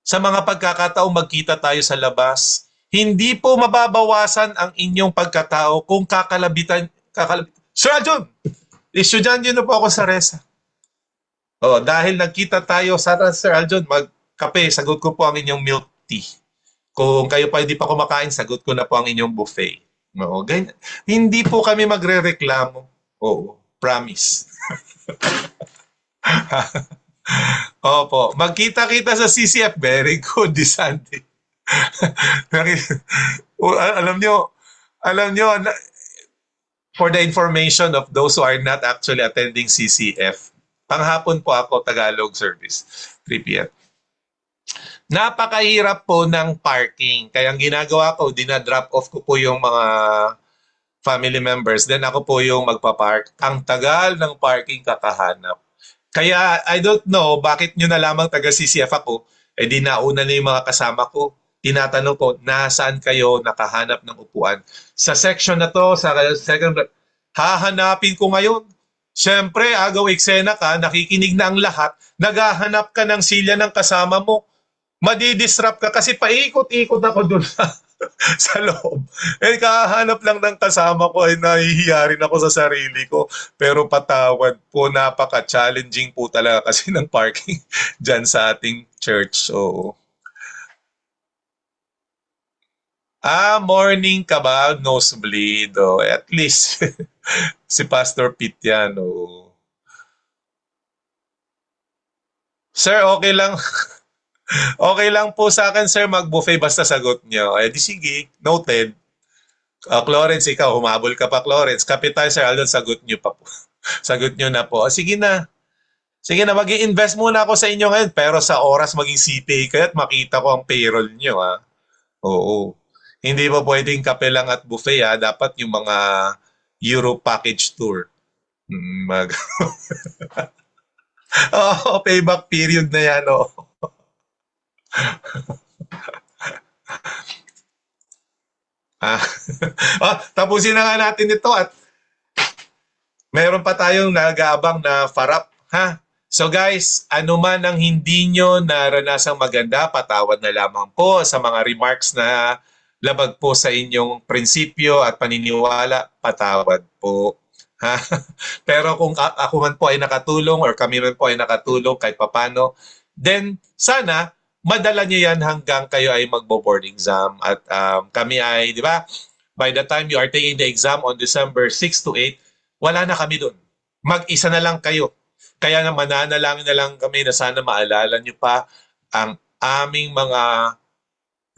sa mga pagkakataong magkita tayo sa labas, hindi po mababawasan ang inyong pagkatao kung kakalabitan. Sir Aljon, estudyante na po ako sa RESA. Oh, dahil nagkita tayo sa Sir Aljon, magkape, sagot ko po ang inyong milk tea. Kung kayo pa hindi pa kumakain, sagot ko na po ang inyong buffet. Oo, ganyan. Hindi po kami magre-reklamo. Oo, promise. Opo, magkita-kita sa CCF. Very good this Sunday. alam nyo, for the information of those who are not actually attending CCF, panghapon po ako Tagalog service, 3 p.m. Napakahirap po ng parking. Kaya ang ginagawa ko, dinadrop off ko po yung mga family members. Then ako po yung magpapark. Ang tagal ng parking kakahanap. Kaya I don't know bakit nyo na lamang taga-CCF ako. Eh di nauna na yung mga kasama ko. Tinatanong ko, nasaan kayo nakahanap ng upuan? Sa section na to, sa second, hahanapin ko ngayon. Siyempre, agaw eksena ka, nakikinig na ang lahat, naghahanap ka ng silya ng kasama mo. Madidisrupt ka kasi paikot-ikot ako dun sa loob. Eh, kahanap lang ng kasama ko ay nahihiya rin ako sa sarili ko. Pero patawad po, napaka-challenging po talaga kasi ng parking dyan sa ating church. So, Morning ka ba? Nosebleed. Oh, at least si Pastor Pete yan. Oh. Sir, okay lang. Okay lang po sa akin, sir, mag-buffet basta sagot niyo. Eh, di sige. Noted. Clarence, ikaw, humabol ka pa, Clarence. Kapitan, sir, Aldon, sagot niyo pa po. Sagot niyo na po. Sige na. Sige na, mag-i-invest muna ako sa inyo ngayon. Pero sa oras maging CPA kayo at makita ko ang payroll niyo, ha? Oo. Hindi po pwedeng kape lang at buffet, ha? Dapat yung mga Euro package tour. Mag Oo, payback period na yan, oh. Ah, tapusin na nga natin ito at meron pa tayong nag-aabang na farap, ha? So guys, ano man ang hindi nyo naranasang maganda, patawad na lamang po sa mga remarks na labag po sa inyong prinsipyo at paniniwala, patawad po. Ha? Pero kung ako man po ay nakatulong or kami man po ay nakatulong kahit papano, then sana madala niyo yan hanggang kayo ay magbo-board exam. At kami ay, di ba, by the time you are taking the exam on December 6 to 8, wala na kami doon. Mag-isa na lang kayo. Kaya na mananalangin na lang kami na sana maalala niyo pa ang aming mga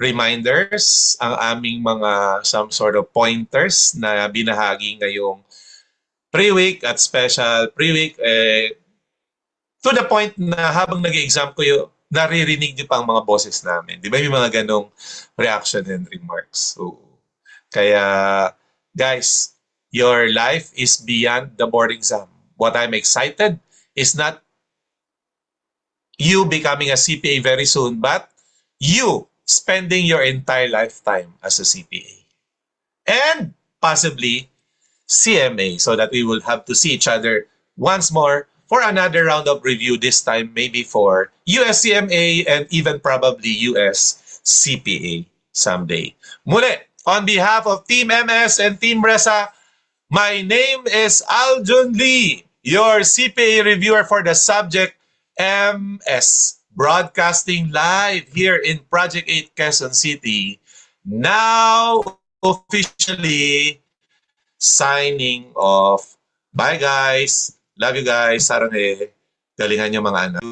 reminders, ang aming mga some sort of pointers na binahagi ngayong pre-week at special pre-week. To the point na habang nag-exam ko, naririnig niyo pa ang mga boses namin. Di ba may mga ganong reaction and remarks. So, kaya, guys, your life is beyond the board exam. What I'm excited is not you becoming a CPA very soon, but you spending your entire lifetime as a CPA. And possibly CMA, so that we will have to see each other once more for another round of review, this time maybe for USCMA and even probably US CPA someday. Muli, on behalf of Team MS and Team Resa, my name is Aljun Lee, your CPA reviewer for the subject MS, broadcasting live here in Project 8 Quezon City. Now, officially signing off. Bye guys. Love you guys. Sarang galingan nyo mga anak.